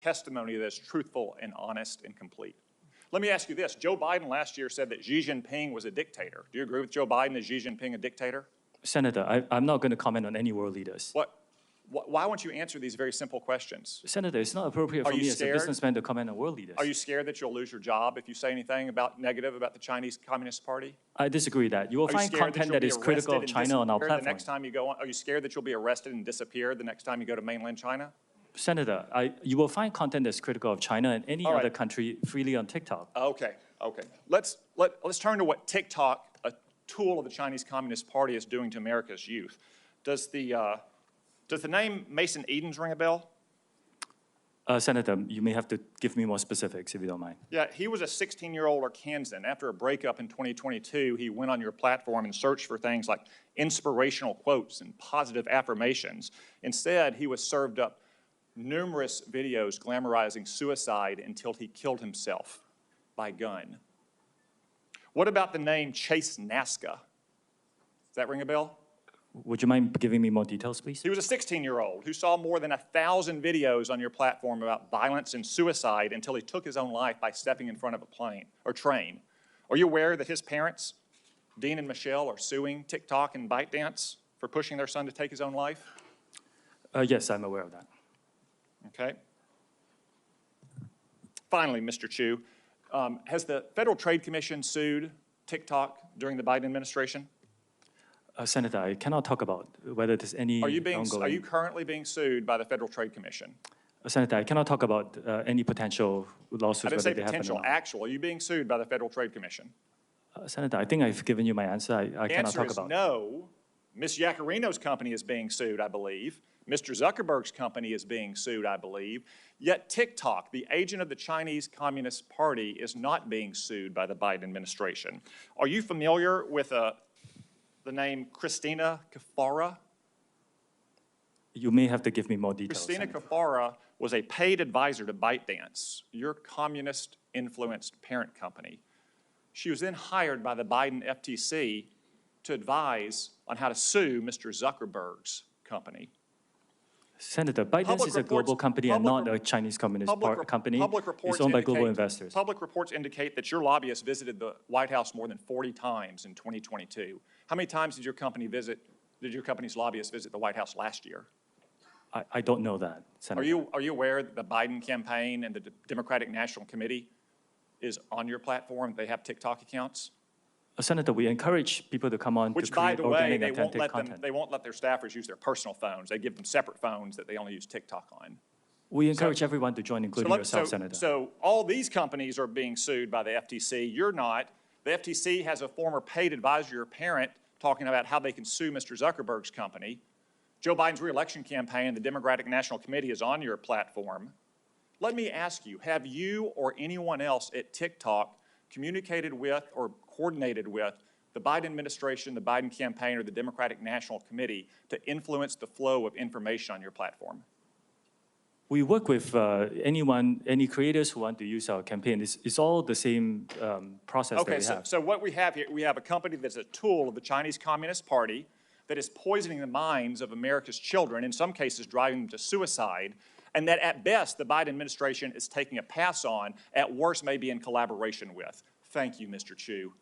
testimony that is truthful and honest and complete. Let me ask you this. Joe Biden last year said that Xi Jinping was a dictator. Do you agree with Joe Biden? Is Xi Jinping a dictator? Senator, I'm not going to comment on any world leaders. Why won't you answer these very simple questions? Senator, it's not appropriate for me as a businessman to comment on world leaders. Are you scared that you'll lose your job if you say anything negative about the Chinese Communist Party? I disagree that. You will find content that is critical of China on our platform. The next time you go on, are you scared that you'll be arrested and disappear the next time you go to mainland China? Senator, you will find content that's critical of China and any other country freely on TikTok. Okay. Let's turn to what TikTok, a tool of the Chinese Communist Party, is doing to America's youth. Does the name Mason Edens ring a bell? Senator, you may have to give me more specifics if you don't mind. Yeah, he was a 16-year-old Arkansan. After a breakup in 2022, he went on your platform and searched for things like inspirational quotes and positive affirmations. Instead, he was served up numerous videos glamorizing suicide until he killed himself by gun. What about the name Chase Nasca? Does that ring a bell? Would you mind giving me more details, please? He was a 16-year-old who saw more than 1,000 videos on your platform about violence and suicide until he took his own life by stepping in front of a plane or train. Are you aware that his parents, Dean and Michelle, are suing TikTok and ByteDance for pushing their son to take his own life? Yes, I'm aware of that. Okay. Finally, Mr. Chu, has the Federal Trade Commission sued TikTok during the Biden administration? Senator, I cannot talk about whether there's any Are you currently being sued by the Federal Trade Commission? Senator, I cannot talk about any potential lawsuits. I didn't say potential, actual. Are you being sued by the Federal Trade Commission? Senator, I think I've given you my answer. I cannot talk about it. No. Ms. Yacarino's company is being sued, I believe. Mr. Zuckerberg's company is being sued, I believe. Yet TikTok, the agent of the Chinese Communist Party, is not being sued by the Biden administration. Are you familiar with the name Christina Kafara? You may have to give me more details. Christina Kafara was a paid advisor to ByteDance, your communist-influenced parent company. She was then hired by the Biden FTC to advise on how to sue Mr. Zuckerberg's company. Senator, ByteDance is a global company and not a Chinese Communist company. It's owned by global investors. Public reports indicate that your lobbyist visited the White House more than 40 times in 2022. How many times did your company's lobbyist visit the White House last year? I don't know that, Senator. Are you aware that the Biden campaign and the Democratic National Committee is on your platform? They have TikTok accounts? Senator, we encourage people to come on to create organic, authentic content. They won't let their staffers use their personal phones. They give them separate phones that they only use TikTok on. We encourage everyone to join, including yourself, Senator. So all these companies are being sued by the FTC. You're not. The FTC has a former paid advisor, your parent, talking about how they can sue Mr. Zuckerberg's company. Joe Biden's re-election campaign, the Democratic National Committee, is on your platform. Let me ask you, have you or anyone else at TikTok communicated with or coordinated with the Biden administration, the Biden campaign, or the Democratic National Committee to influence the flow of information on your platform? We work with any creators who want to use our campaign. It's all the same process that we have. So what we have here, we have a company that's a tool of the Chinese Communist Party that is poisoning the minds of America's children, in some cases driving them to suicide, and that at best the Biden administration is taking a pass on, at worst maybe in collaboration with. Thank you, Mr. Chu.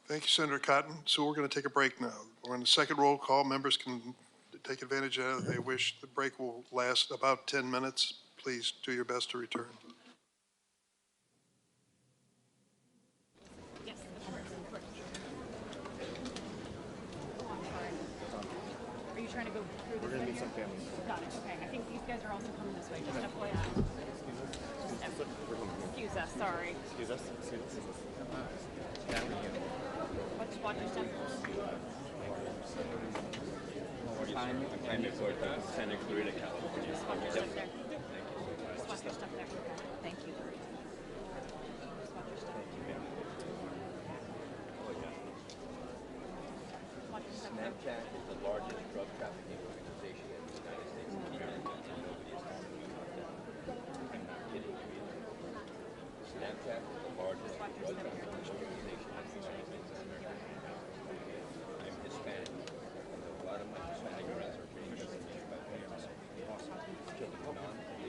Thank you, Senator Cotton. So we're going to take a break now. We're on the second roll call. Members can take advantage of it if they wish. The break will last about 10 minutes. Please do your best to return. Are you trying to go through this? We're going to meet some families. Got it. Okay. I think these guys are also coming this way. Just FYI. Excuse us. Sorry. Excuse us. Watch your step. I'm in Santa Clarita, California. Just watch your step there. Just watch your step there. Thank you. Just watch your step. Watch your step there. Snapchat is the largest drug trafficking organization in the United States and Canada. Nobody is talking about that. I'm not kidding you. Snapchat is the largest drug trafficking organization in the United States and Canada. I'm Hispanic. A lot of my Hispanic friends are being misinformed by parents. Non-Hispanic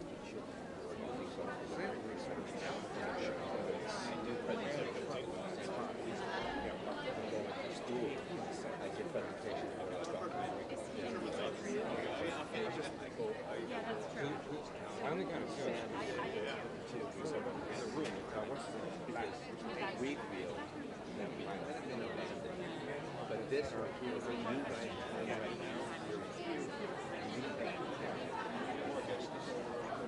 got a Sam too. So there's a room because we feel that we might have been abandoned. But this right here, what you guys have right now, you're here, and you guys are just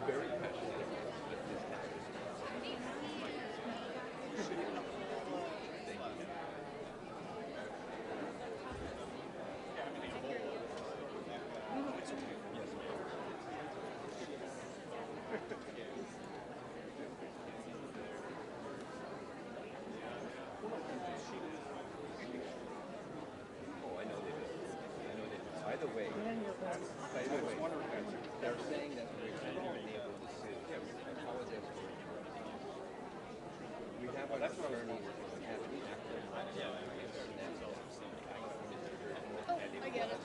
very passionate about this topic. Oh, I know they do. I know they do. By the way, they're saying that we're not able to sue. I apologize for interrupting. We have an attorney that has an active I get it.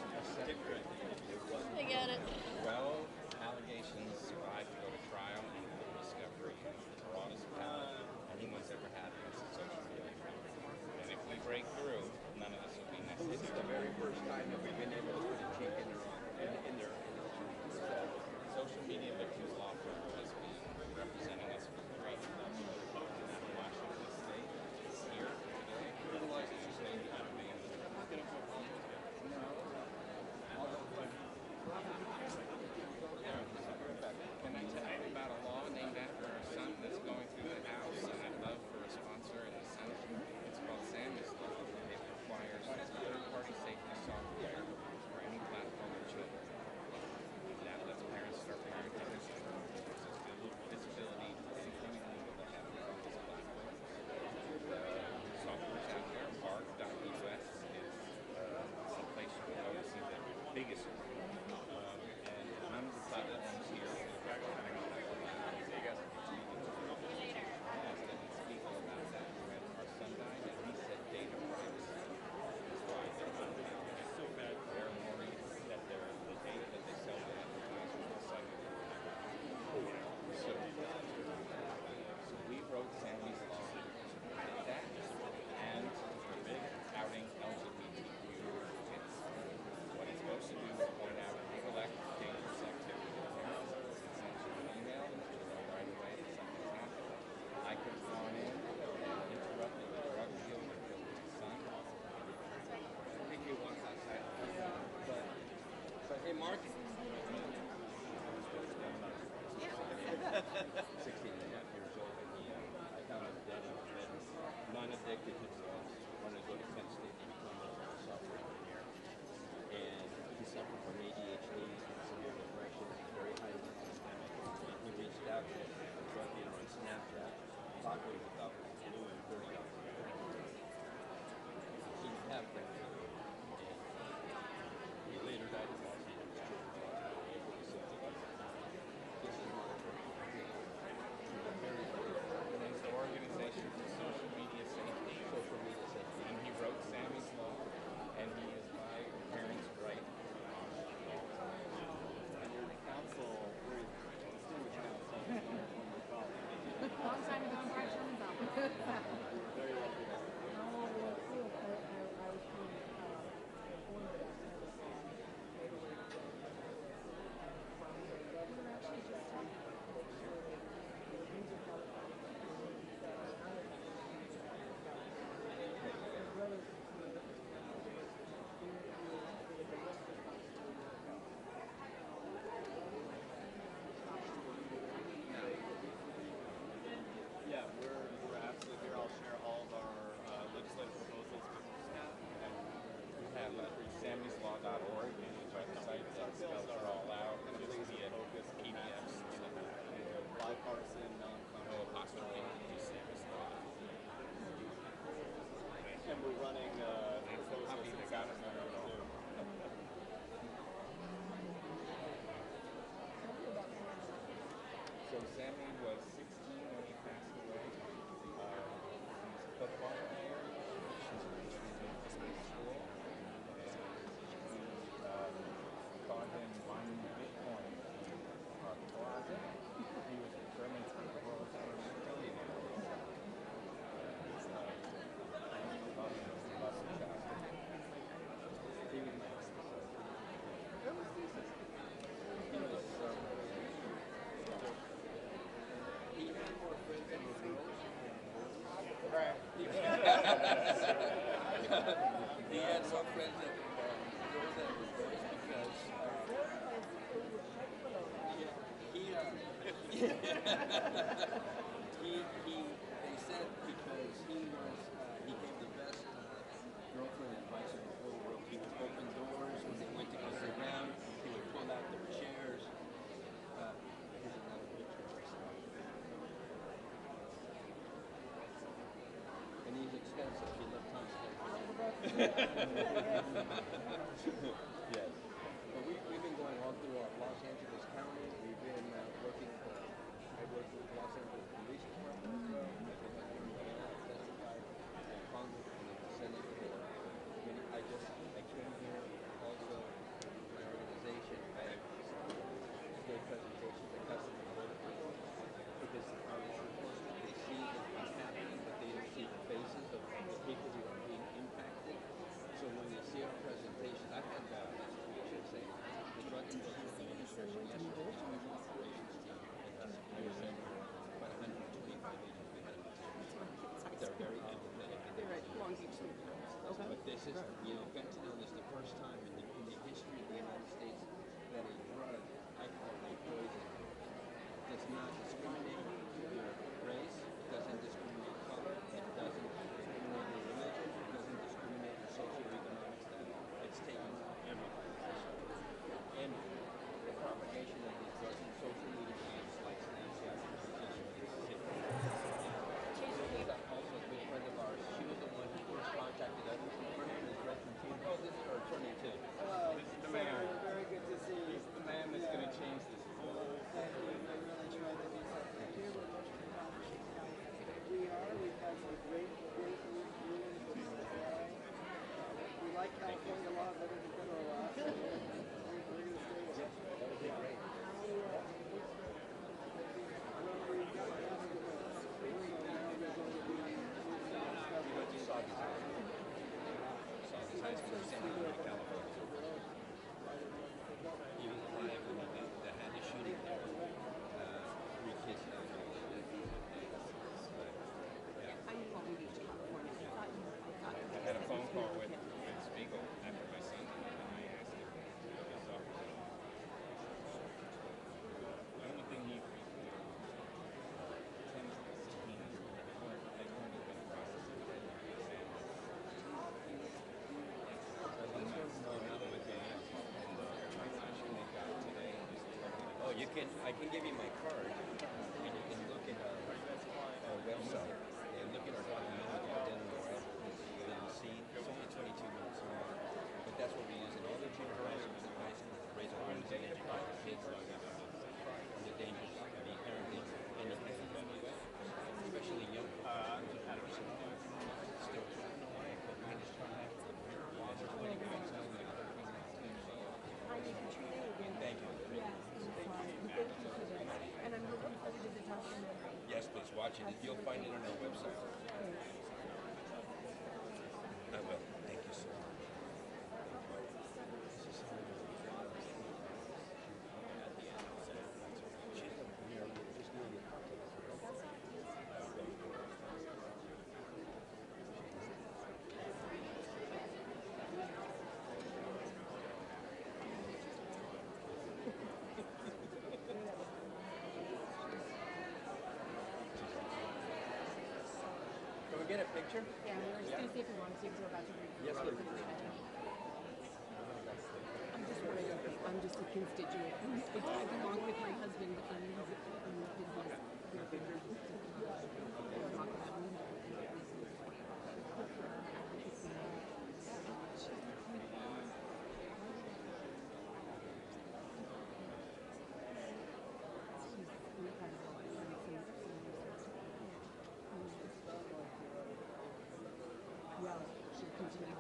I get it. 12 allegations survived to go to trial and full discovery. The broadest power anyone's ever had against a social media company. And if we break through, none of this will be This is necessary. the very first time that we've been able to put a chink in their Social media victims law firm has been representing us for 3 years. Out of Washington State, here today, Washington State, out of Maine. Can I tell you about a law named after our son that's going through the House, and I'd love for a sponsor in the Senate? It's called Sammy's Law. It requires third-party safety software for any platform or children. That lets parents start parenting their children. There's disability, anything illegal that happens on this platform. Software's out there. Bark.us is a place you can go to see the biggest one. And none of the platforms here speak about that. When our son died, and he said data privacy is why they're not allowed. So bad. They're worried that the data that they sell to advertisers is cycling. So we wrote Sammy's Law to protect that and outing LGBTQ kids. What it's supposed to do is point out illegal dangerous activity to parents. It sends you an email to know right away that something's happened. I could have gone in and interrupted the drug deal that killed my son. I think he wants outside. But hey, Mark. 16 and a half years old, and I found him dead in bed, non-addicted to drugs, wanted to go to Penn State and become a software engineer. And he suffered from ADHD and severe depression, very highly systemic. And he reached out to a drug dealer on Snapchat, talked to him about blue and $30. He had brain cancer. And he later died in Los Angeles. This is not a drug. There's the Organization for Social Media Safety. Social media safety. And he wrote Sammy's Law, and he is by parents' right. And your counsel, very distinguished counsel, former colleague. Long time ago in Bright Sherman's office. Very lucky. Yeah, we're absolutely here. I'll share all of our legislative proposals with staff. We have Sammy'sLaw.org, a website that spells it all out, and just via PDFs. Bipartisan, No apostrophe, just Sammy's Law. and we're running proposals in South Carolina too. So Sammy was 16 when he passed away. He's a football player. He's been to school. And we taught him mining Bitcoin in our closet. He was determined to be the world's first millionaire. Taught him to bust a shot. He was They said because he gave the best girlfriend advice in the whole world. He would open doors when they went to go sit down. He would pull out their chairs. Here's another picture of himself. And he's expensive. He left tons of Yes. But we've been going all through Los Angeles County. We've been working I work with Los Angeles Police Department as well. I've been helping testify in Congress and in the Senate. I came here also with my organization. I gave presentations at Customs and Border Patrol because our law enforcement, they see what's happening, but they don't see the faces of the people who are being impacted. So when they see our presentations, I've had I should say, the Drug Enforcement Administration yesterday, Special Operations Team, and I was saying about 125 agents we had in the team. They're very empathetic. They're at Long Beach. Okay. But this is, fentanyl is the first time in the history of the United States that a drug, I call it a poison, does not discriminate your race, doesn't discriminate color, it doesn't discriminate your religion, it doesn't discriminate your socioeconomic status. It's taking everybody. And the propagation of these drugs in social media apps like Snapchat is sick. She's also a good friend of ours. She was the one who first contacted us. Her name is Gretchen Team. Oh, this is her attorney too. Hello. This is the man. Very good to see you. He's the man that's going to change this whole Thank you. We really tried to do something here. We're much accomplished. We are. We've had some great rulings with CCI. We like California law better than federal law. So we're going to stay with it. That would be great. You saw this high school center in California. He was alive when they had the shooting there. 3 kids died. I had a phone call with Spiegel after my son died, and I asked him about his office. The only thing he tends to see, they weren't even processing it. Oh, I can give you my card, and you can look at our website and look at our documentary Dead on the Scene. It's only 22 minutes long, but that's what we use in all the junior high schools and high schools to raise awareness and educate the kids on the dangers of the inherently independent, especially young people. Still, I don't know why, but we just try to have laws are 20 minutes now, like 13 minutes. Thank you. And I'm looking forward to the documentary. Yes, please watch it. You'll find it on our website. I will. Thank you so much. Can we get a picture? Yeah, we were just gonna see if we wanted to, because we're about to read. Yes, please. I'm just worried. I'm just a constituent. I belong with my husband in his business. Well, she'll continue.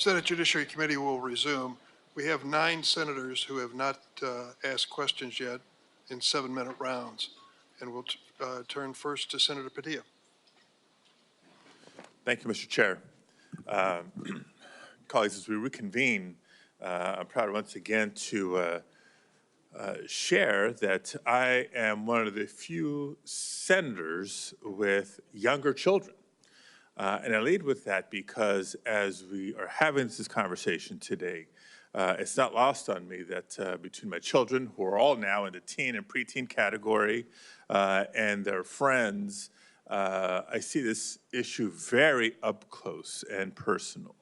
Senate Judiciary Committee will resume. We have 9 senators who have not asked questions yet in 7-minute rounds. And we'll turn first to Senator Padilla. Thank you, Mr. Chair. Colleagues, as we reconvene, I'm proud once again to share that I am one of the few senators with younger children. And I lead with that because as we are having this conversation today, it's not lost on me that between my children, who are all now in the teen and preteen category, and their friends, I see this issue very up close and personal.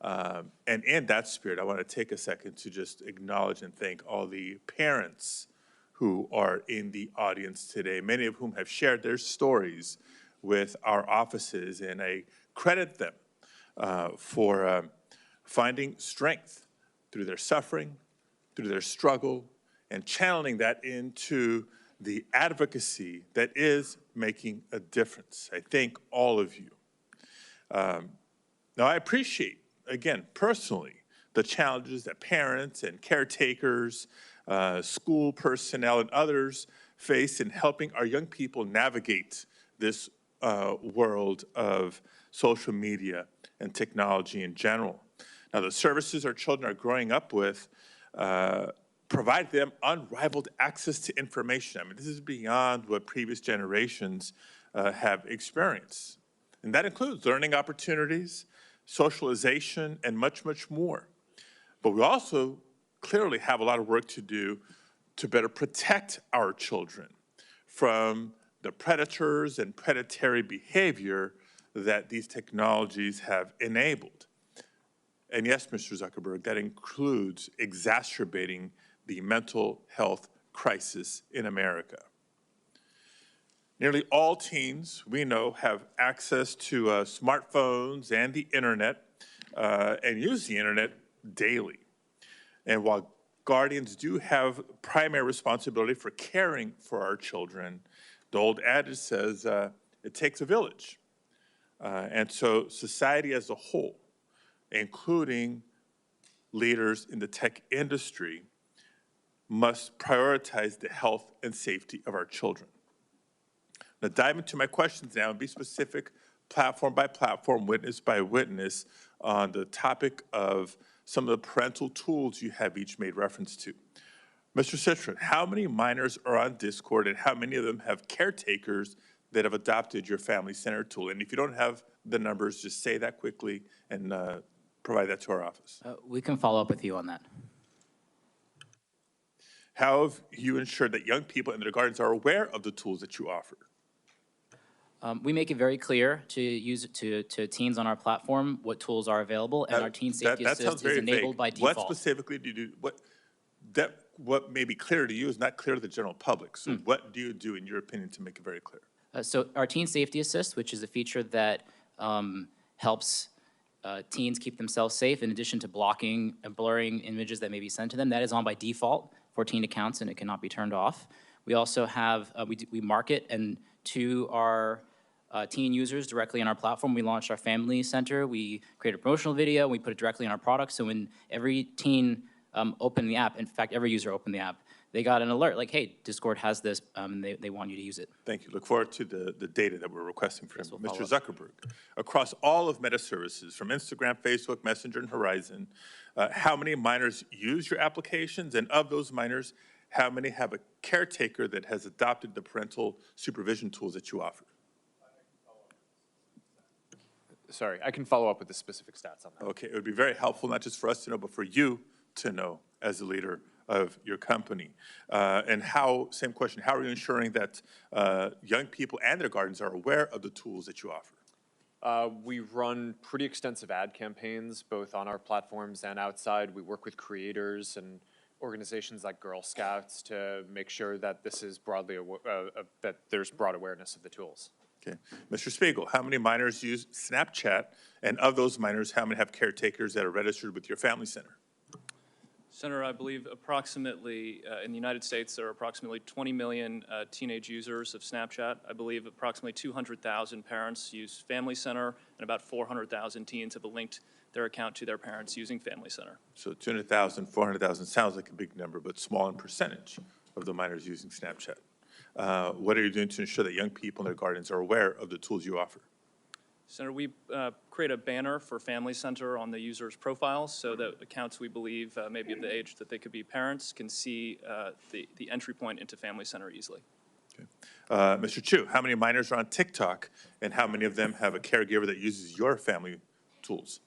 And in that spirit, I want to take a second to just acknowledge and thank all the parents who are in the audience today, many of whom have shared their stories with our offices, and I credit them for finding strength through their suffering, through their struggle, and channeling that into the advocacy that is making a difference. I thank all of you. Now, I appreciate, again, personally, the challenges that parents and caretakers, school personnel, and others face in helping our young people navigate this world of social media and technology in general. Now, the services our children are growing up with provide them unrivaled access to information. I mean, this is beyond what previous generations have experienced. And that includes learning opportunities, socialization, and much, much more. But we also clearly have a lot of work to do to better protect our children from the predators and predatory behavior that these technologies have enabled. And yes, Mr. Zuckerberg, that includes exacerbating the mental health crisis in America. Nearly all teens, we know, have access to smartphones and the internet and use the internet daily. And while guardians do have primary responsibility for caring for our children, the old adage says it takes a village. And so society as a whole, including leaders in the tech industry, must prioritize the health and safety of our children. Now, dive into my questions now and be specific, platform by platform, witness by witness, on the topic of some of the parental tools you have each made reference to. Mr. Citron, how many minors are on Discord, and how many of them have caretakers that have adopted your Family Center tool? And if you don't have the numbers, just say that quickly and provide that to our office. We can follow up with you on that. How have you ensured that young people in their gardens are aware of the tools that you offer? We make it very clear to teens on our platform what tools are available, and our Teen Safety Assist is enabled by default. What specifically do you do? What may be clear to you is not clear to the general public. So what do you do, in your opinion, to make it very clear? So our Teen Safety Assist, which is a feature that helps teens keep themselves safe, in addition to blocking and blurring images that may be sent to them, that is on by default for teen accounts, and it cannot be turned off. We also have, we market and to our teen users directly on our platform. We launched our Family Center. We created a promotional video. We put it directly on our product. So when every teen opened the app, in fact, every user opened the app, they got an alert like, hey, Discord has this, and they want you to use it. Thank you. Look forward to the data that we're requesting from Mr. Zuckerberg. Across all of Meta services, from Instagram, Facebook, Messenger, and Horizon, how many minors use your applications? And of those minors, how many have a caretaker that has adopted the parental supervision tools that you offer? Sorry, I can follow up with the specific stats on that. Okay, it would be very helpful, not just for us to know, but for you to know as the leader of your company. And how, same question, how are you ensuring that young people and their guardians are aware of the tools that you offer? We run pretty extensive ad campaigns, both on our platforms and outside. We work with creators and organizations like Girl Scouts to make sure that this is broadly, that there's broad awareness of the tools. Okay. Mr. Spiegel, how many minors use Snapchat? And of those minors, how many have caretakers that are registered with your Family Center? Senator, I believe approximately, in the United States, there are approximately 20 million teenage users of Snapchat. I believe approximately 200,000 parents use Family Center, and about 400,000 teens have a linked their account to their parents using Family Center. So 200,000, 400,000 sounds like a big number, but small in percentage of the minors using Snapchat. What are you doing to ensure that young people and their guardians are aware of the tools you offer? Senator, we create a banner for Family Center on the user's profiles so that accounts we believe may be of the age that they could be parents can see the entry point into Family Center easily. Okay. Mr. Chu, how many minors are on TikTok, and how many of them have a caregiver that uses your family tools?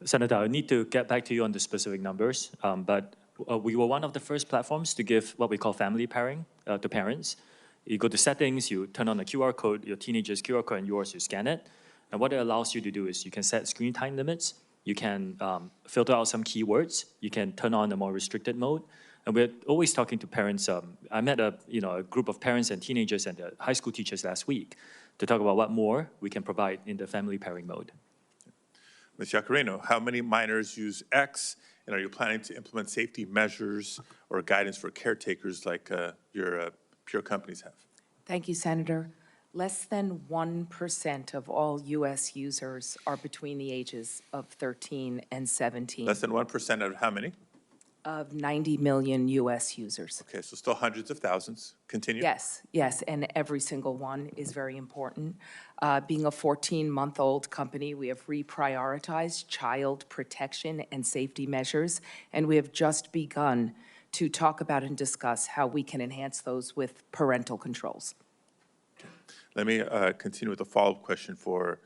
Senator, I need to get back to you on the specific numbers, but we were one of the first platforms to give what we call family pairing to parents. You go to settings, you turn on the QR code, your teenager's QR code and yours, you scan it. And what it allows you to do is you can set screen time limits, you can filter out some keywords, you can turn on a more restricted mode. And we're always talking to parents. I met a group of parents and teenagers and high school teachers last week to talk about what more we can provide in the family pairing mode. Ms. Yacarino, how many minors use X, and are you planning to implement safety measures or guidance for caretakers like your peer companies have? Thank you, Senator. Less than 1% of all U.S. users are between the ages of 13 and 17. Less than 1% out of how many? Of 90 million U.S. users. Okay, so still hundreds of thousands. Continue. Yes, yes, and every single one is very important. Being a 14-month-old company, we have reprioritized child protection and safety measures, and we have just begun to talk about and discuss how we can enhance those with parental controls. Let me continue with a follow-up question for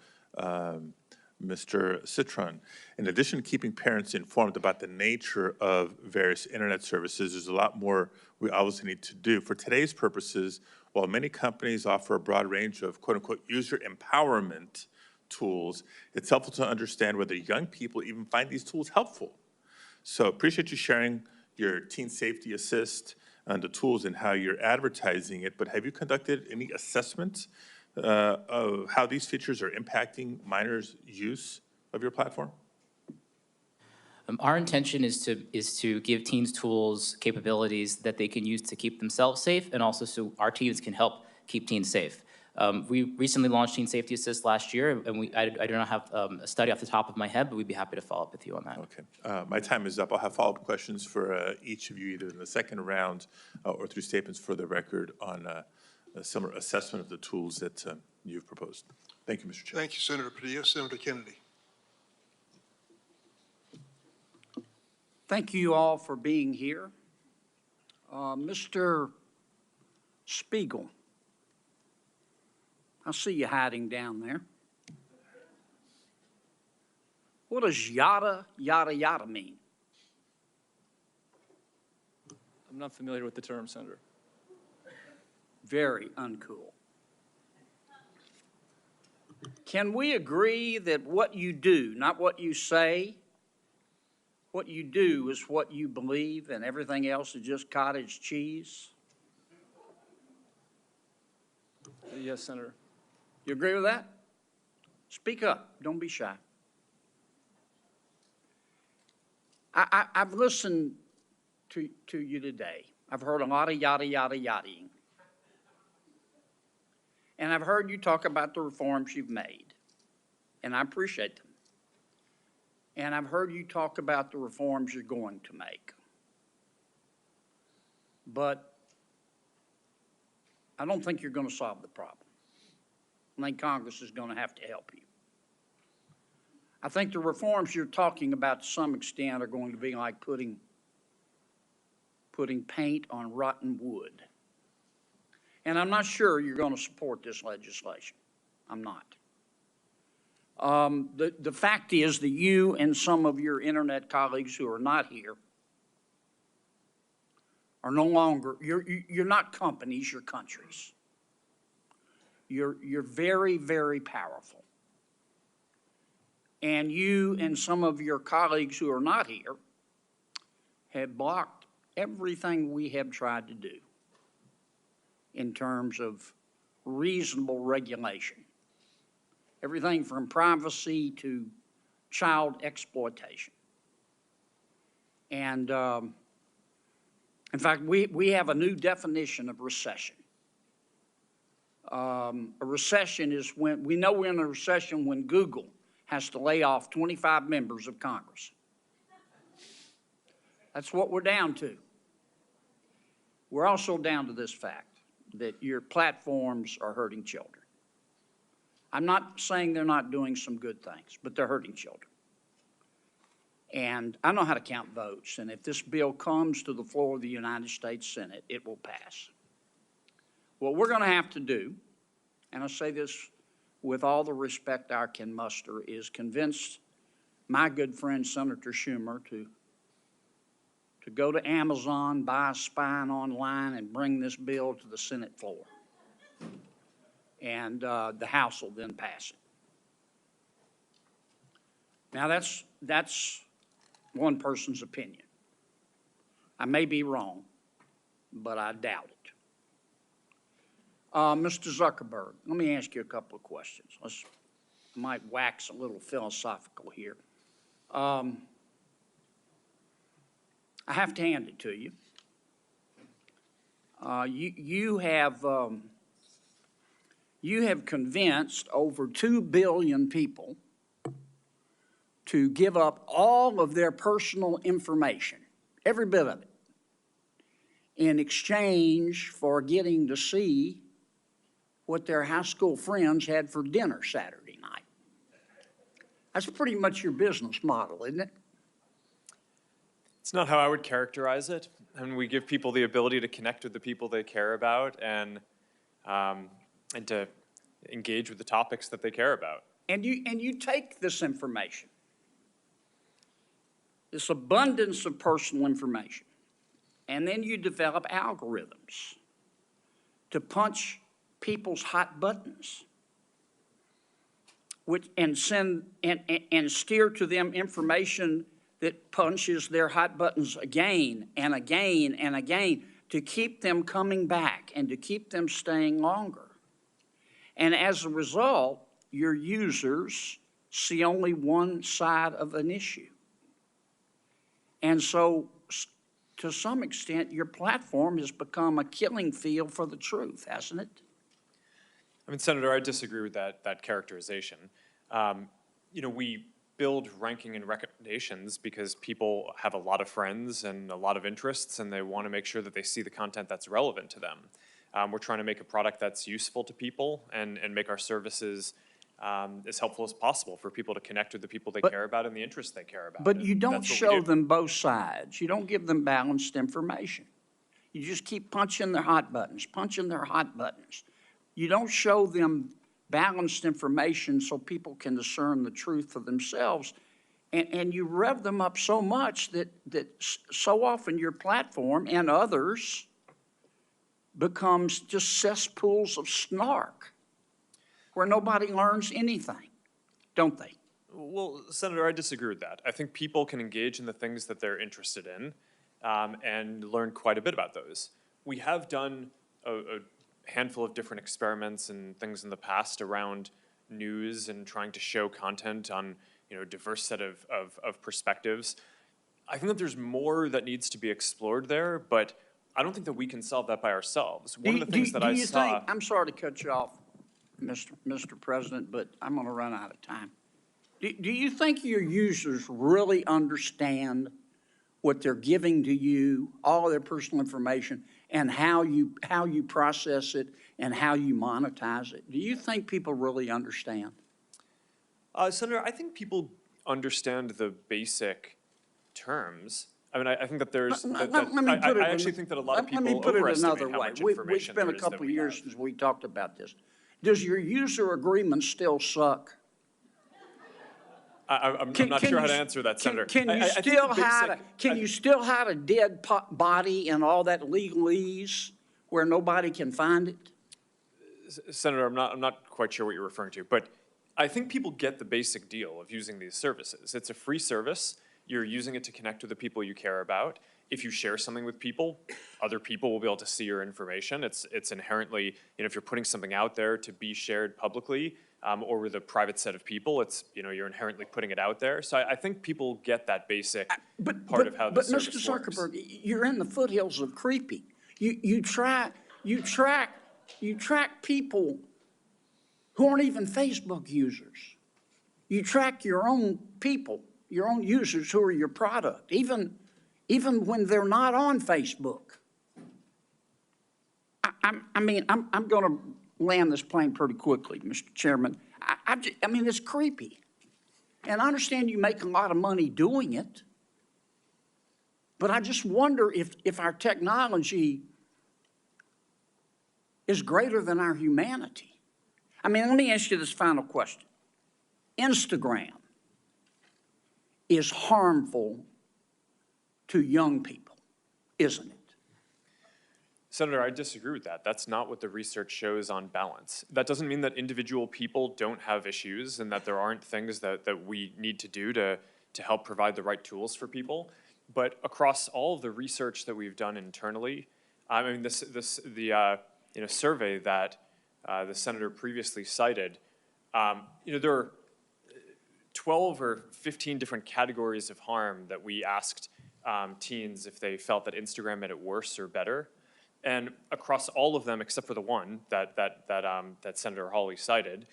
Mr. Citron. In addition to keeping parents informed about the nature of various internet services, there's a lot more we obviously need to do. For today's purposes, while many companies offer a broad range of quote-unquote user empowerment tools, it's helpful to understand whether young people even find these tools helpful. So appreciate you sharing your Teen Safety Assist and the tools and how you're advertising it, but have you conducted any assessment of how these features are impacting minors' use of your platform? Our intention is to give teens tools, capabilities that they can use to keep themselves safe, and also so our teams can help keep teens safe. We recently launched Teen Safety Assist last year, and I do not have a study off the top of my head, but we'd be happy to follow up with you on that. Okay. My time is up. I'll have follow-up questions for each of you, either in the second round or through statements for the record on a similar assessment of the tools that you've proposed. Thank you, Mr. Chair. Thank you, Senator Padilla. Senator Kennedy. Thank you all for being here. Mr. Spiegel, I see you hiding down there. What does yada, yada, yada mean? I'm not familiar with the term, Senator. Very uncool. Can we agree that what you do, not what you say, what you do is what you believe and everything else is just cottage cheese? Yes, Senator. You agree with that? Speak up. Don't be shy. I've listened to you today. I've heard a lot of yada, yada, yadaing. And I've heard you talk about the reforms you've made, and I appreciate them. And I've heard you talk about the reforms you're going to make. But I don't think you're going to solve the problem. I think Congress is going to have to help you. I think the reforms you're talking about to some extent are going to be like putting paint on rotten wood. And I'm not sure you're going to support this legislation. I'm not. The fact is that you and some of your internet colleagues who are not here are no longer, you're not companies, you're countries. You're very, very powerful. And you and some of your colleagues who are not here have blocked everything we have tried to do in terms of reasonable regulation. Everything from privacy to child exploitation. And in fact, we have a new definition of recession. A recession is when, we know we're in a recession when Google has to lay off 25 members of Congress. That's what we're down to. We're also down to this fact, that your platforms are hurting children. I'm not saying they're not doing some good things, but they're hurting children. And I know how to count votes, and if this bill comes to the floor of the United States Senate, it will pass. What we're going to have to do, and I say this with all the respect I can muster, is convince my good friend Senator Schumer to go to Amazon, buy a spine online, and bring this bill to the Senate floor. And the House will then pass it. Now, that's one person's opinion. I may be wrong, but I doubt it. Mr. Zuckerberg, let me ask you a couple of questions. I might wax a little philosophical here. I have to hand it to you. You have convinced over 2 billion people to give up all of their personal information, every bit of it, in exchange for getting to see what their high school friends had for dinner Saturday night. That's pretty much your business model, isn't it? It's not how I would characterize it. And we give people the ability to connect with the people they care about and to engage with the topics that they care about. And you take this information, this abundance of personal information, and then you develop algorithms to punch people's hot buttons, and steer to them information that punches their hot buttons again and again and again to keep them coming back and to keep them staying longer. And as a result, your users see only one side of an issue. And so, to some extent, your platform has become a killing field for the truth, hasn't it? I mean, Senator, I disagree with that characterization. We build ranking and recommendations because people have a lot of friends and a lot of interests, and they want to make sure that they see the content that's relevant to them. We're trying to make a product that's useful to people and make our services as helpful as possible for people to connect with the people they care about and the interests they care about. But you And don't that's what we show do. them both sides. You don't give them balanced information. You just keep punching their hot buttons, punching their hot buttons. You don't show them balanced information so people can discern the truth for themselves. And you rev them up so much that so often your platform and others becomes just cesspools of snark where nobody learns anything, don't they? Well, Senator, I disagree with that. I think people can engage in the things that they're interested in and learn quite a bit about those. We have done a handful of different experiments and things in the past around news and trying to show content on a diverse set of perspectives. I think that there's more that needs to be explored there, but I don't think that we can solve that by ourselves. One of the things that I saw. I'm sorry to cut you off, Mr. President, but I'm going to run out of time. Do you think your users really understand what they're giving to you, all of their personal information, and how you process it and how you monetize it? Do you think people really understand? Senator, I think people understand the basic terms. I mean, I think that there's. I actually think that a lot of people overestimate how much information It's been there a is that couple of we years have. since we talked about this. Does your user agreement still suck? I'm not sure how to answer that, Senator. Can I think you still hide a dead body and all that legalese where nobody can find it? Senator, I'm not quite sure what you're referring to, but I think people get the basic deal of using these services. It's a free service. You're using it to connect with the people you care about. If you share something with people, other people will be able to see your information. It's inherently, if you're putting something out there to be shared publicly or with a private set of people, it's, you're inherently putting it out there. So I think people get that basic part of how the service works. But Mr. Zuckerberg, you're in the foothills of creepy. You track people who aren't even Facebook users. You track your own people, your own users who are your product, even when they're not on Facebook. I'm going to land this plane pretty quickly, Mr. Chairman. I mean, it's creepy. And I understand you make a lot of money doing it, but I just wonder if our technology is greater than our humanity. I mean, let me ask you this final question. Instagram is harmful to young people, isn't it? Senator, I disagree with that. That's not what the research shows on balance. That doesn't mean that individual people don't have issues and that there aren't things that we need to do to help provide the right tools for people. But across all of the research that we've done internally, I mean, the survey that the senator previously cited, there are 12 or 15 different categories of harm that we asked teens if they felt that Instagram made it worse or better. And across all of them, except for the one that Senator Hawley cited,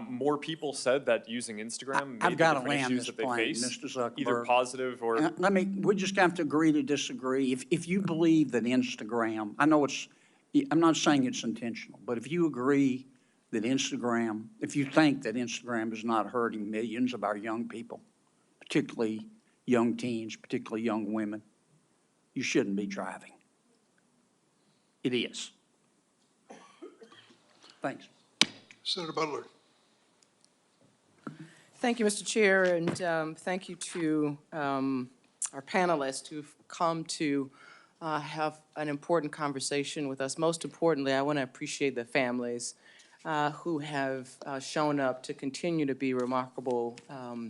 more people said that using Instagram made I've got to the different land issues this that they plane, face, Mr. Zuckerberg. either positive or. We just have to agree to disagree. If you believe that Instagram, I'm not saying it's intentional, but if you agree that if you think that Instagram is not hurting millions of our young people, particularly young teens, particularly young women, you shouldn't be driving. It is. Thanks. Senator Butler. Thank you, Mr. Chair, and thank you to our panelists who've come to have an important conversation with us. Most importantly, I want to appreciate the families who have shown up to continue to be remarkable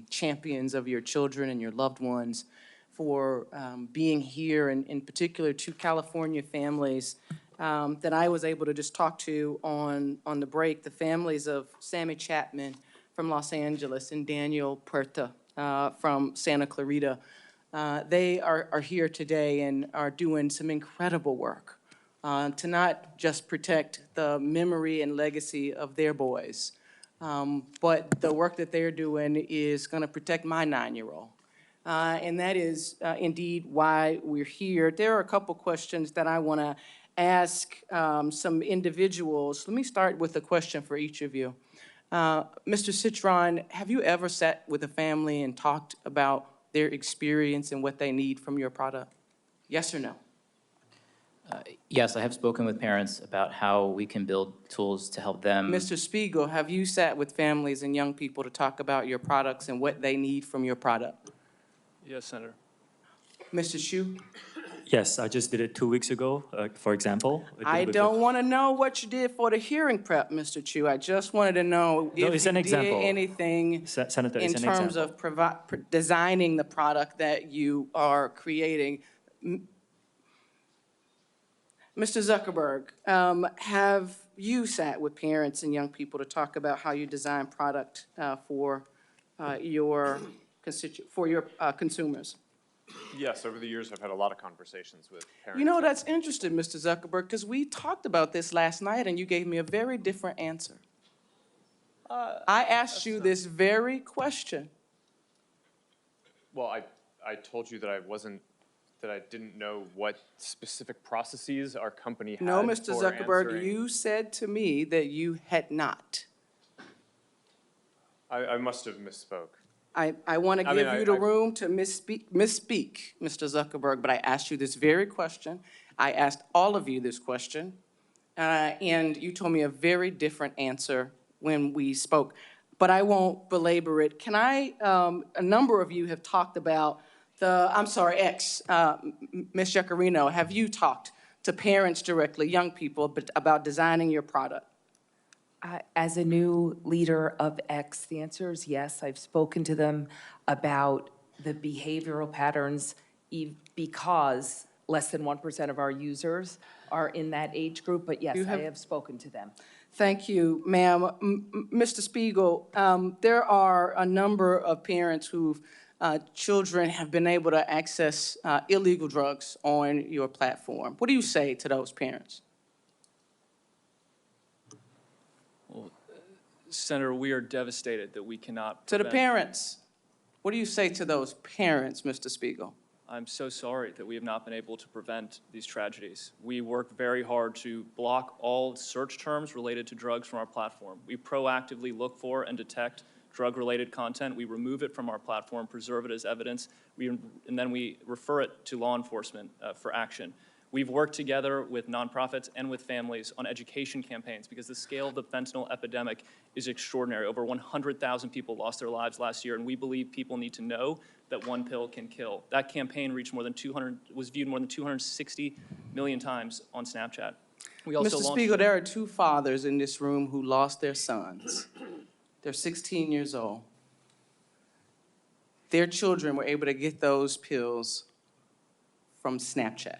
champions of your children and your loved ones, for being here, and in particular to California families that I was able to just talk to on the break, the families of Sammy Chapman from Los Angeles and Daniel Puerta from Santa Clarita. They are here today and are doing some incredible work to not just protect the memory and legacy of their boys, but the work that they're doing is going to protect my 9-year-old. And that is indeed why we're here. There are a couple questions that I want to ask some individuals. Let me start with a question for each of you. Mr. Citron, have you ever sat with a family and talked about their experience and what they need from your product? Yes or no? Yes, I have spoken with parents about how we can build tools to help them. Mr. Spiegel, have you sat with families and young people to talk about your products and what they need from your product? Yes, Senator. Mr. Hsu? Yes, I just did it 2 weeks ago, for example. I don't want to know what you did for the hearing prep, Mr. Chu. I just wanted to know if it's you an did example. anything Senator, in it's an terms example. of designing the product that you are creating. Mr. Zuckerberg, have you sat with parents and young people to talk about how you design product for your consumers? Yes, over the years, I've had a lot of conversations with parents. You know, that's interesting, Mr. Zuckerberg, because we talked about this last night and you gave me a very different answer. I asked you this very question. Well, I told you that I didn't know what specific processes our company had. No, Mr. for Zuckerberg, answering. you said to me that you had not. I must have misspoke. I want to give you the room to misspeak, Mr. Zuckerberg, but I asked you this very question. I asked all of you this question, and you told me a very different answer when we spoke. But I won't belabor it. Can I, a number of you have talked about X, Ms. Giacarino, have you talked to parents directly, young people, about designing your product? As a new leader of X, the answer is yes. I've spoken to them about the behavioral patterns because less than 1% of our users are in that age group, but yes, I have spoken to them. Thank you, ma'am. Mr. Spiegel, there are a number of parents whose children have been able to access illegal drugs on your platform. What do you say to those parents? Senator, we are devastated that we cannot To the prevent- parents, what do you say to those parents, Mr. Spiegel? I'm so sorry that we have not been able to prevent these tragedies. We work very hard to block all search terms related to drugs from our platform. We proactively look for and detect drug-related content. We remove it from our platform, preserve it as evidence, and then we refer it to law enforcement for action. We've worked together with nonprofits and with families on education campaigns because the scale of the fentanyl epidemic is extraordinary. Over 100,000 people lost their lives last year, and we believe people need to know that one pill can kill. That campaign reached was viewed more than 260 million times on Snapchat. We also Mr. launched Spiegel, there are two fathers in this room who lost their sons. They're 16 years old. Their children were able to get those pills from Snapchat.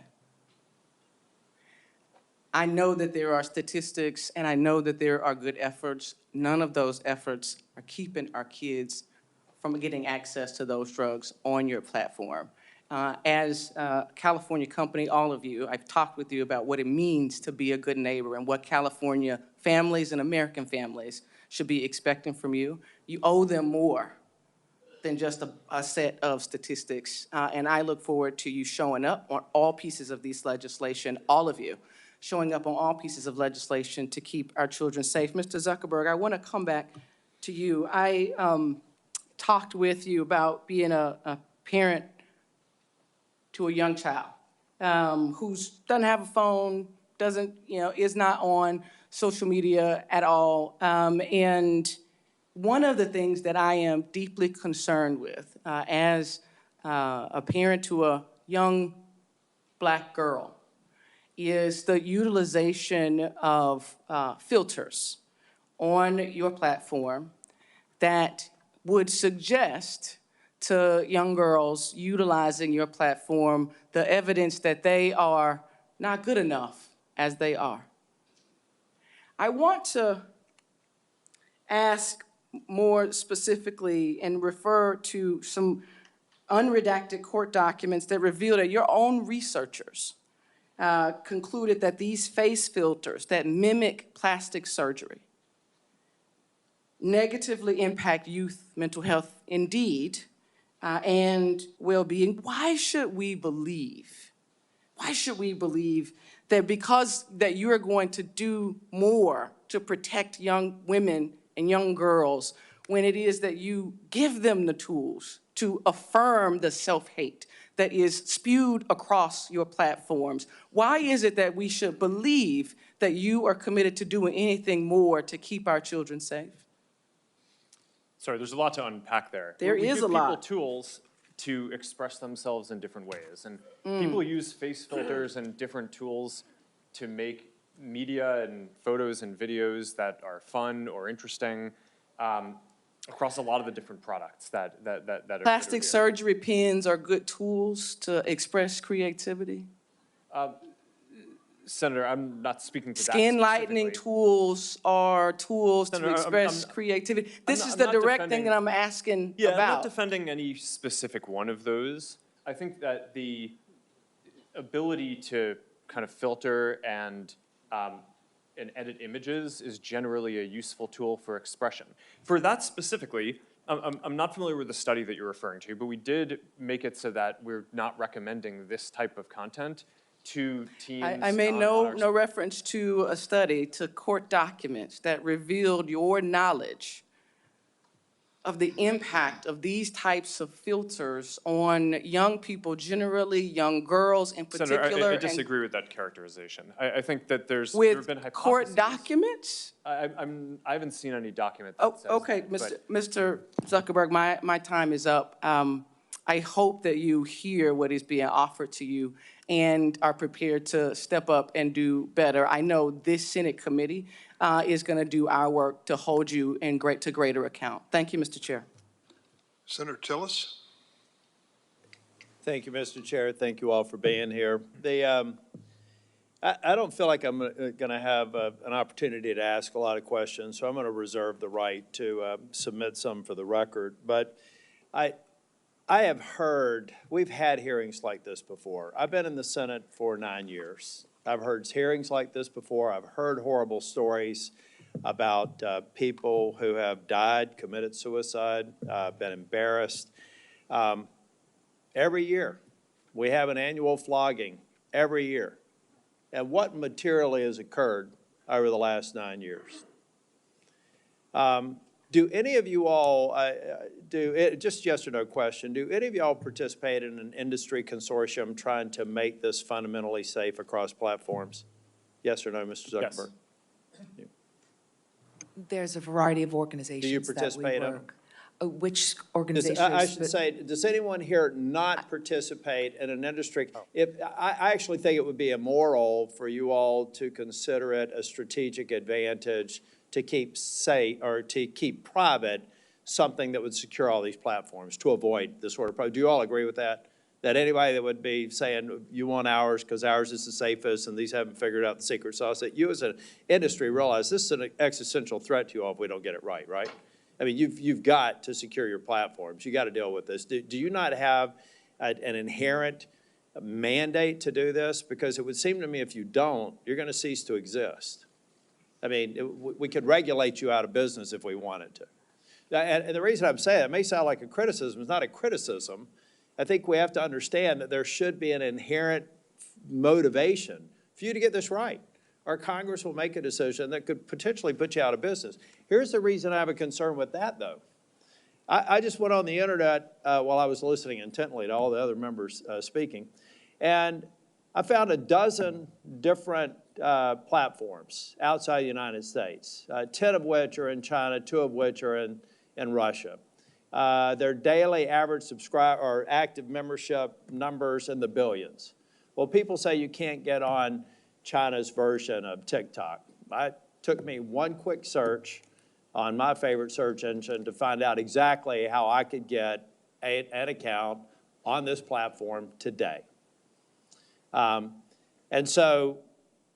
I know that there are statistics, and I know that there are good efforts. None of those efforts are keeping our kids from getting access to those drugs on your platform. As a California company, all of you, I've talked with you about what it means to be a good neighbor and what California families and American families should be expecting from you. You owe them more than just a set of statistics. And I look forward to you showing up on all pieces of this legislation, all of you, showing up on all pieces of legislation to keep our children safe. Mr. Zuckerberg, I want to come back to you. I talked with you about being a parent to a young child who doesn't have a phone, is not on social media at all. And one of the things that I am deeply concerned with as a parent to a young Black girl is the utilization of filters on your platform that would suggest to young girls utilizing your platform the evidence that they are not good enough as they are. I want to ask more specifically and refer to some unredacted court documents that reveal that your own researchers concluded that these face filters that mimic plastic surgery negatively impact youth mental health indeed and well-being. Why should we believe that because that you're going to do more to protect young women and young girls when it is that you give them the tools to affirm the self-hate that is spewed across your platforms? Why is it that we should believe that you are committed to doing anything more to keep our children safe? Sorry, there's a lot to unpack there. There We is give a lot. people tools to express themselves in different ways. And people use face filters and different tools to make media and photos and videos that are fun or interesting across a lot of the different products that are Plastic here. surgery pens are good tools to express creativity. Senator, I'm not speaking to that Skin lightening specifically. tools are tools to Senator, express I'm creativity. This is I'm the not direct thing defending- that I'm asking Yeah, I'm not about. defending any specific one of those. I think that the ability to kind of filter and edit images is generally a useful tool for expression. For that specifically, I'm not familiar with the study that you're referring to, but we did make it so that we're not recommending this type of content to teens. I made no reference to a study, to court documents that revealed your knowledge of the impact of these types of filters on young people generally, young girls in particular. Senator, I and disagree with that characterization. I think that there have with been hypotheses. court documents? I haven't seen any document that says Okay, that, Mr. Zuckerberg, my time is up. I hope that you hear what is being offered to you and are prepared to step up and do better. I know this Senate committee is going to do our work to hold you to greater account. Thank you, Mr. Chair. Senator Tillis? Thank you, Mr. Chair. Thank you all for being here. I don't feel like I'm going to have an opportunity to ask a lot of questions, so I'm going to reserve the right to submit some for the record. But I have heard, we've had hearings like this before. I've been in the Senate for 9 years. I've heard hearings like this before. I've heard horrible stories. about people who have died, committed suicide, been embarrassed. Every year, we have an annual flogging every year. And what materially has occurred over the last 9 years? Do any of you all, just yes or no question, do any of y'all participate in an industry consortium trying to make this fundamentally safe across platforms? Yes or no, Mr. Zuckerberg? Yes. There's a variety of organizations that we participate in work. Which organizations? I should say, does anyone here not participate in an industry? I actually think it would be immoral for you all to consider it a strategic advantage to keep safe or to keep private something that would secure all these platforms to avoid this sort of problem. Do you all agree with that? That anybody that would be saying you want ours because ours is the safest and these haven't figured out the secret sauce, that you as an industry realize this is an existential threat to you all if we don't get it right, right? I mean, you've got to secure your platforms. You got to deal with this. Do you not have an inherent mandate to do this? Because it would seem to me if you don't, you're going to cease to exist. I mean, we could regulate you out of business if we wanted to. And the reason I'm saying it may sound like a criticism. It's not a criticism. I think we have to understand that there should be an inherent motivation for you to get this right. Our Congress will make a decision that could potentially put you out of business. Here's the reason I have a concern with that, though. I just went on the internet while I was listening intently to all the other members speaking, and I found a dozen different platforms outside the United States, 10 of which are in China, 2 of which are in Russia. Their daily average subscriber or active membership numbers in the billions. Well, people say you can't get on China's version of TikTok. It took me one quick search on my favorite search engine to find out exactly how I could get an account on this platform today. And so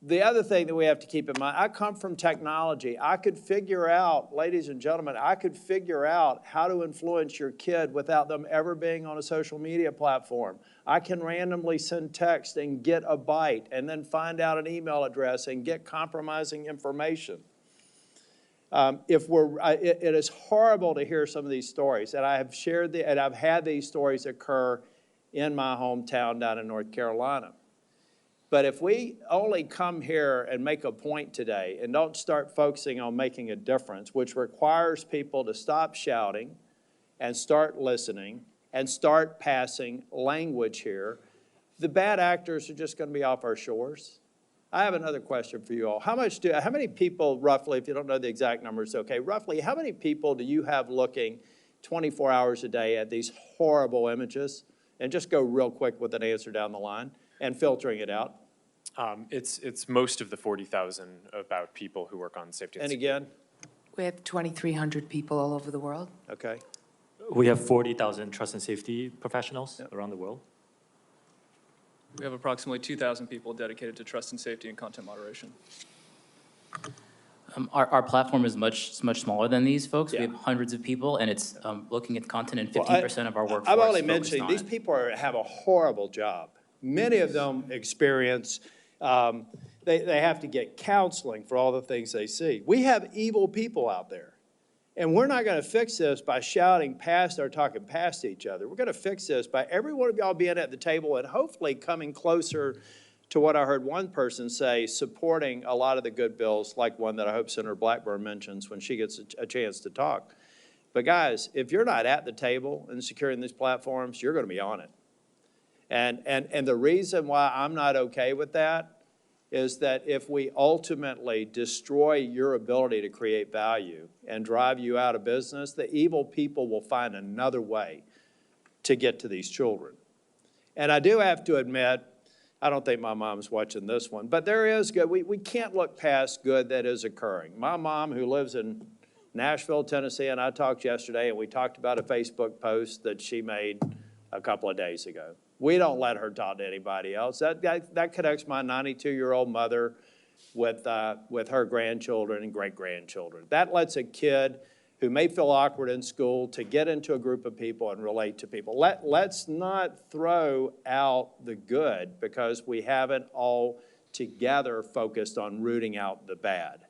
the other thing that we have to keep in mind, I come from technology. I could figure out, ladies and gentlemen, I could figure out how to influence your kid without them ever being on a social media platform. I can randomly send text and get a bite and then find out an email address and get compromising information. It is horrible to hear some of these stories, and I have shared and I've had these stories occur in my hometown down in North Carolina. But if we only come here and make a point today and don't start focusing on making a difference, which requires people to stop shouting and start listening and start passing language here, the bad actors are just going to be off our shores. I have another question for you all. How many people roughly, if you don't know the exact numbers, okay, roughly how many people do you have looking 24 hours a day at these horrible images? And just go real quick with an answer down the line and filtering it out. It's most of the 40,000 about people who work on safety and security. And again? We have 2,300 people all over the world. Okay. We have 40,000 trust and safety professionals around the world. We have approximately 2,000 people dedicated to trust and safety and content moderation. Our platform is much smaller than these folks. Yeah. We have hundreds of people, and it's looking at content, and 15% of our workforce I'm only focused mentioning on these it. people have a horrible job. Many of them experience, they have to get counseling for all the things they see. We have evil people out there. And we're not going to fix this by shouting past or talking past each other. We're going to fix this by every one of y'all being at the table and hopefully coming closer to what I heard one person say, supporting a lot of the good bills, like one that I hope Senator Blackburn mentions when she gets a chance to talk. But guys, if you're not at the table and securing these platforms, you're going to be on it. And the reason why I'm not okay with that is that if we ultimately destroy your ability to create value and drive you out of business, the evil people will find another way to get to these children. And I do have to admit, I don't think my mom's watching this one, but there is good. We can't look past good that is occurring. My mom, who lives in Nashville, Tennessee, and I talked yesterday, and we talked about a Facebook post that she made a couple of days ago. We don't let her talk to anybody else. That connects my 92-year-old mother with her grandchildren and great-grandchildren. That lets a kid who may feel awkward in school to get into a group of people and relate to people. Let's not throw out the good because we haven't all together focused on rooting out the bad.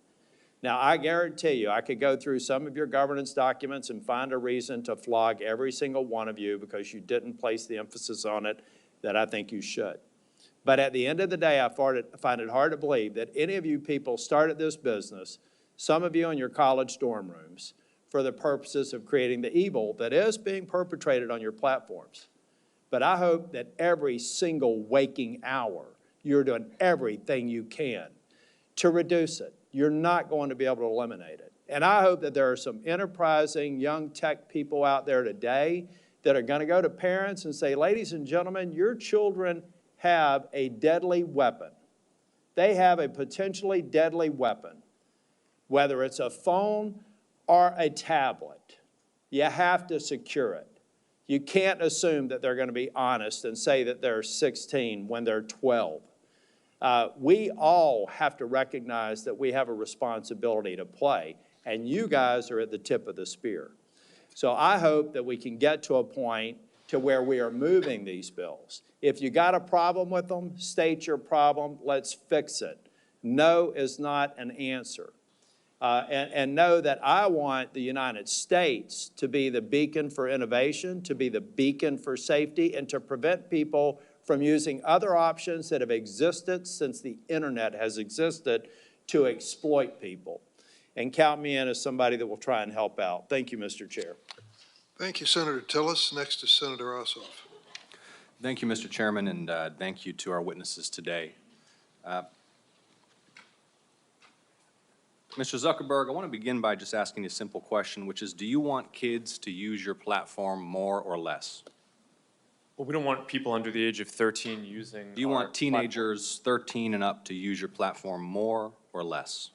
Now, I guarantee you, I could go through some of your governance documents and find a reason to flog every single one of you because you didn't place the emphasis on it that I think you should. But at the end of the day, I find it hard to believe that any of you people started this business, some of you in your college dorm rooms, for the purposes of creating the evil that is being perpetrated on your platforms. But I hope that every single waking hour, you're doing everything you can to reduce it. You're not going to be able to eliminate it. And I hope that there are some enterprising young tech people out there today that are going to go to parents and say, ladies and gentlemen, your children have a deadly weapon. They have a potentially deadly weapon, whether it's a phone or a tablet. You have to secure it. You can't assume that they're going to be honest and say that they're 16 when they're 12. We all have to recognize that we have a responsibility to play, and you guys are at the tip of the spear. So I hope that we can get to a point to where we are moving these bills. If you got a problem with them, state your problem, let's fix it. No is not an answer. And know that I want the United States to be the beacon for innovation, to be the beacon for safety, and to prevent people from using other options that have existed since the internet has existed to exploit people. And count me in as somebody that will try and help out. Thank you, Mr. Chair. Thank you, Senator Tillis. Next is Senator Ossoff. Thank you, Mr. Chairman, and thank you to our witnesses today. Mr. Zuckerberg, I want to begin by just asking a simple question, which is, do you want kids to use your platform more or less? Well, we don't want people under the age of 13 using. Do you want teenagers 13 and up to use your platform more or less?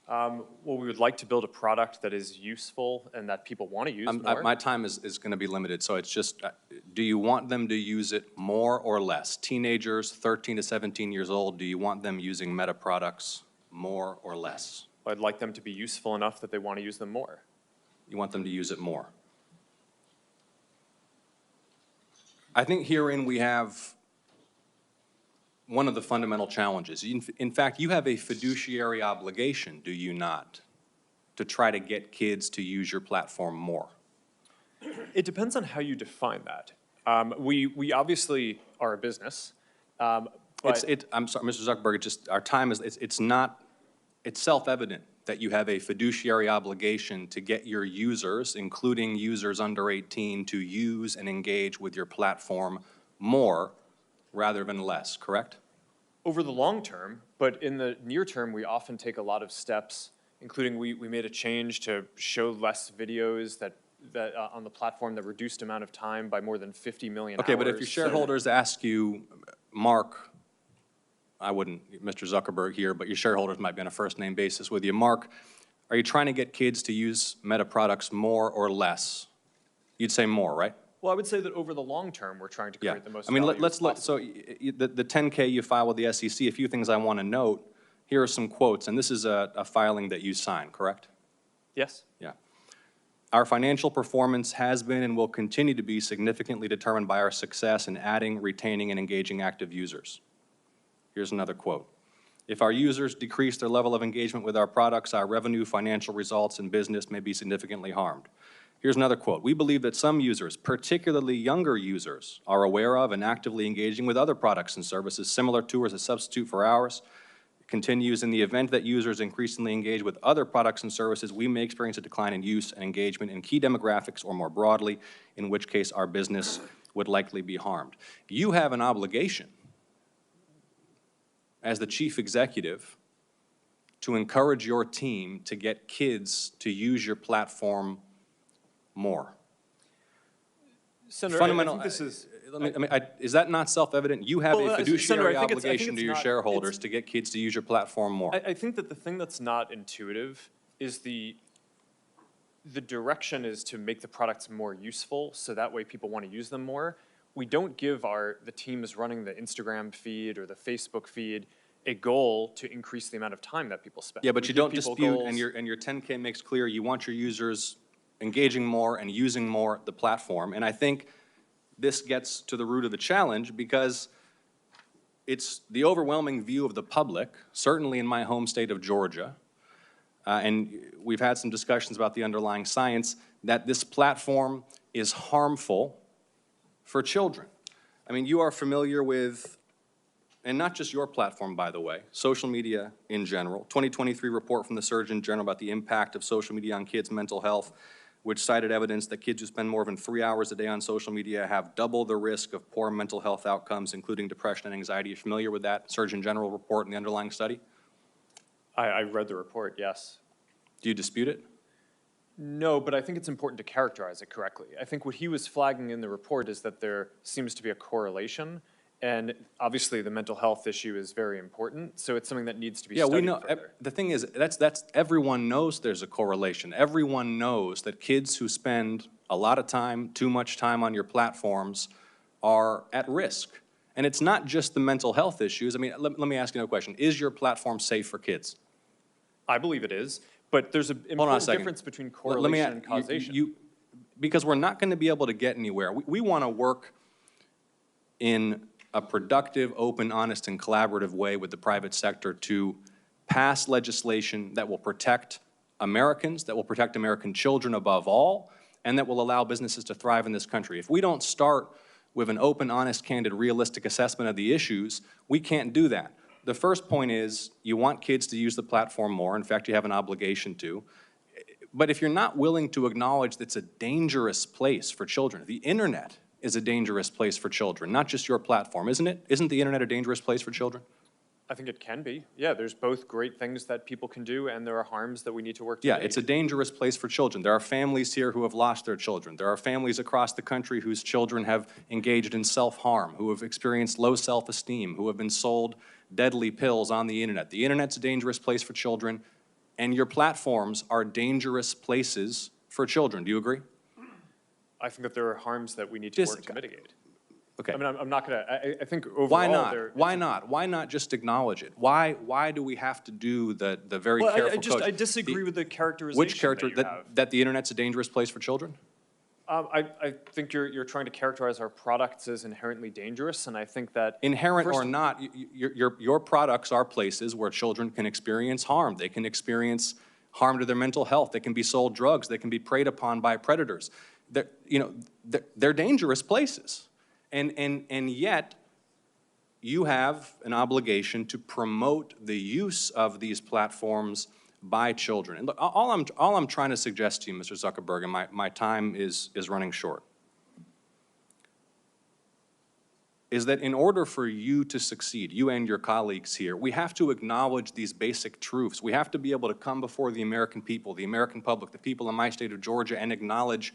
Well, we would like to build a product that is useful and that people want to use more. My time is going to be limited, so it's just, do you want them to use it more or less? Teenagers 13 to 17 years old, do you want them using Meta products more or less? I'd like them to be useful enough that they want to use them more. You want them to use it more. I think herein we have one of the fundamental challenges. In fact, you have a fiduciary obligation, do you not, to try to get kids to use your platform more? It depends on how you define that. We obviously are a business. I'm sorry, Mr. Zuckerberg, our time is, it's self-evident that you have a fiduciary obligation to get your users, including users under 18, to use and engage with your platform more rather than less, correct? Over the long term, but in the near term, we often take a lot of steps, including we made a change to show less videos that on the platform that reduced amount of time by more than 50 million hours. Okay, but if your shareholders ask you, Mark, I wouldn't, Mr. Zuckerberg here, but your shareholders might be on a first-name basis with you. Mark, are you trying to get kids to use Meta products more or less? You'd say more, right? Well, I would say that over the long term, we're trying to create the most I mean, value let's as look, possible. so the 10K you file with the SEC, a few things I want to note. Here are some quotes, and this is a filing that you signed, correct? Yes. Yeah. Our financial performance has been and will continue to be significantly determined by our success in adding, retaining, and engaging active users. Here's another quote. If our users decrease their level of engagement with our products, our revenue, financial results, and business may be significantly harmed. Here's another quote. We believe that some users, particularly younger users, are aware of and actively engaging with other products and services similar to or as a substitute for ours. It continues, in the event that users increasingly engage with other products and services, we may experience a decline in use and engagement in key demographics or more broadly, in which case our business would likely be harmed. You have an obligation as the chief executive to encourage your team to get kids to use your platform more. Senator, Fundamental, I think this is... is that not self-evident? You have a fiduciary Senator, I think obligation to your shareholders to get kids to use your platform more. I think that the thing that's not intuitive is the direction is to make the products more useful, so that way people want to use them more. We don't give the teams running the Instagram feed or the Facebook feed a goal to increase the amount of time that people spend. Yeah, but you don't dispute, goals. and your 10K makes clear you want your users engaging more and using more the platform. And I think this gets to the root of the challenge because it's the overwhelming view of the public, certainly in my home state of Georgia, and we've had some discussions about the underlying science, that this platform is harmful for children. I mean, you are familiar with, and not just your platform, by the way, social media in general. 2023 report from the Surgeon General about the impact of social media on kids' mental health, which cited evidence that kids who spend more than 3 hours a day on social media have double the risk of poor mental health outcomes, including depression and anxiety. Are you familiar with that Surgeon General report and the underlying study? I read the report, yes. Do you dispute it? No, but I think it's important to characterize it correctly. I think what he was flagging in the report is that there seems to be a correlation, and obviously the mental health issue is very important, so it's something that needs to be studied Yeah, we know. further. The thing is, that's everyone knows there's a correlation. Everyone knows that kids who spend a lot of time, too much time on your platforms are at risk. And it's not just the mental health issues. I mean, let me ask you another question. Is your platform safe for kids? I believe it is, but there's an important difference between correlation and causation. Because we're not going to be able to get anywhere. We want to work in a productive, open, honest, and collaborative way with the private sector to pass legislation that will protect Americans, that will protect American children above all, and that will allow businesses to thrive in this country. If we don't start with an open, honest, candid, realistic assessment of the issues, we can't do that. The first point is you want kids to use the platform more. In fact, you have an obligation to. But if you're not willing to acknowledge that it's a dangerous place for children, the internet is a dangerous place for children, not just your platform, isn't it? Isn't the internet a dangerous place for children? I think it can be. Yeah, there's both great things that people can do, and there are harms that we need to work to Yeah, mitigate. it's a dangerous place for children. There are families here who have lost their children. There are families across the country whose children have engaged in self-harm, who have experienced low self-esteem, who have been sold deadly pills on the internet. The internet's a dangerous place for children, and your platforms are dangerous places for children. Do you agree? I think that there are harms that we need to work to mitigate. Okay. I mean, I'm not gonna, I think overall Why not? there. Why not? Why not just acknowledge it? Why do we have to do the very Well, careful I code? disagree with the characterization Which character, that you have. that the internet's a dangerous place for children? I think you're trying to characterize our products as inherently dangerous, and I think that Inherent first or not, your products are places where children can experience harm. They can experience harm to their mental health. They can be sold drugs. They can be preyed upon by predators. They're dangerous places. And yet, you have an obligation to promote the use of these platforms by children. And look, all I'm trying to suggest to you, Mr. Zuckerberg, and my time is running short, is that in order for you to succeed, you and your colleagues here, we have to acknowledge these basic truths. We have to be able to come before the American people, the American public, the people in my state of Georgia, and acknowledge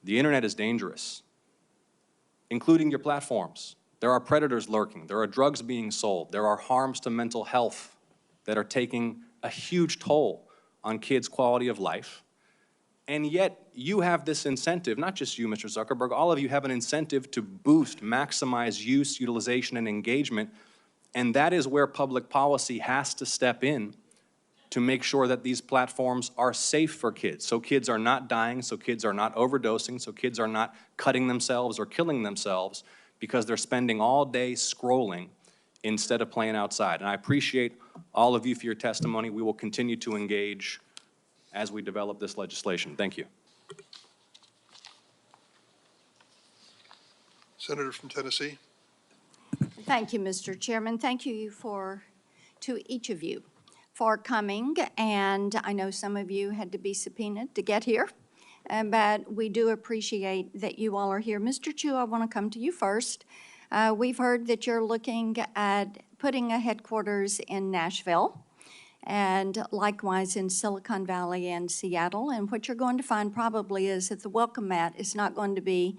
the internet is dangerous, including your platforms. There are predators lurking. There are drugs being sold. There are harms to mental health that are taking a huge toll on kids' quality of life. And yet, you have this incentive, not just you, Mr. Zuckerberg, all of you have an incentive to boost, maximize use, utilization, and engagement. And that is where public policy has to step in to make sure that these platforms are safe for kids. So kids are not dying, so kids are not overdosing, so kids are not cutting themselves or killing themselves because they're spending all day scrolling instead of playing outside. And I appreciate all of you for your testimony. We will continue to engage as we develop this legislation. Thank you. Senator from Tennessee. Thank you, Mr. Chairman. Thank you to each of you for coming. And I know some of you had to be subpoenaed to get here, but we do appreciate that you all are here. Mr. Chu, I want to come to you first. We've heard that you're looking at putting a headquarters in Nashville and likewise in Silicon Valley and Seattle. And what you're going to find probably is that the welcome mat is not going to be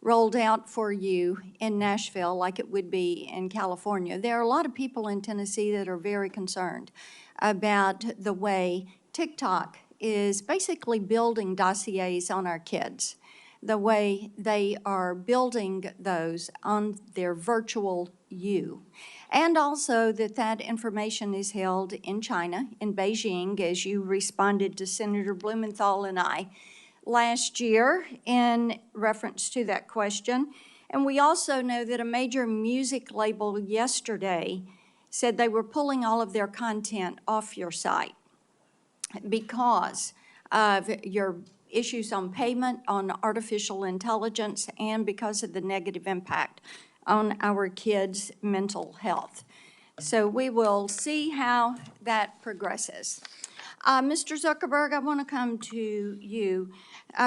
rolled out for you in Nashville like it would be in California. There are a lot of people in Tennessee that are very concerned about the way TikTok is basically building dossiers on our kids, the way they are building those on their virtual you. And also that information is held in China, in Beijing, as you responded to Senator Blumenthal and I last year in reference to that question. And we also know that a major music label yesterday said they were pulling all of their content off your site. because of your issues on payment, on artificial intelligence, and because of the negative impact on our kids' mental health. So we will see how that progresses. Mr. Zuckerberg, I want to come to you.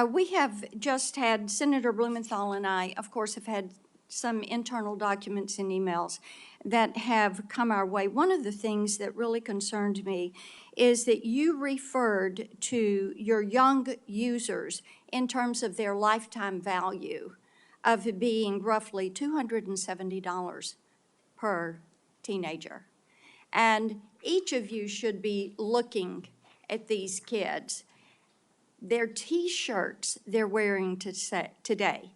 We have just had, Senator Blumenthal and I, of course, have had some internal documents and emails that have come our way. One of the things that really concerned me is that you referred to your young users in terms of their lifetime value of it being roughly $270 per teenager. And each of you should be looking at these kids. Their T-shirts they're wearing today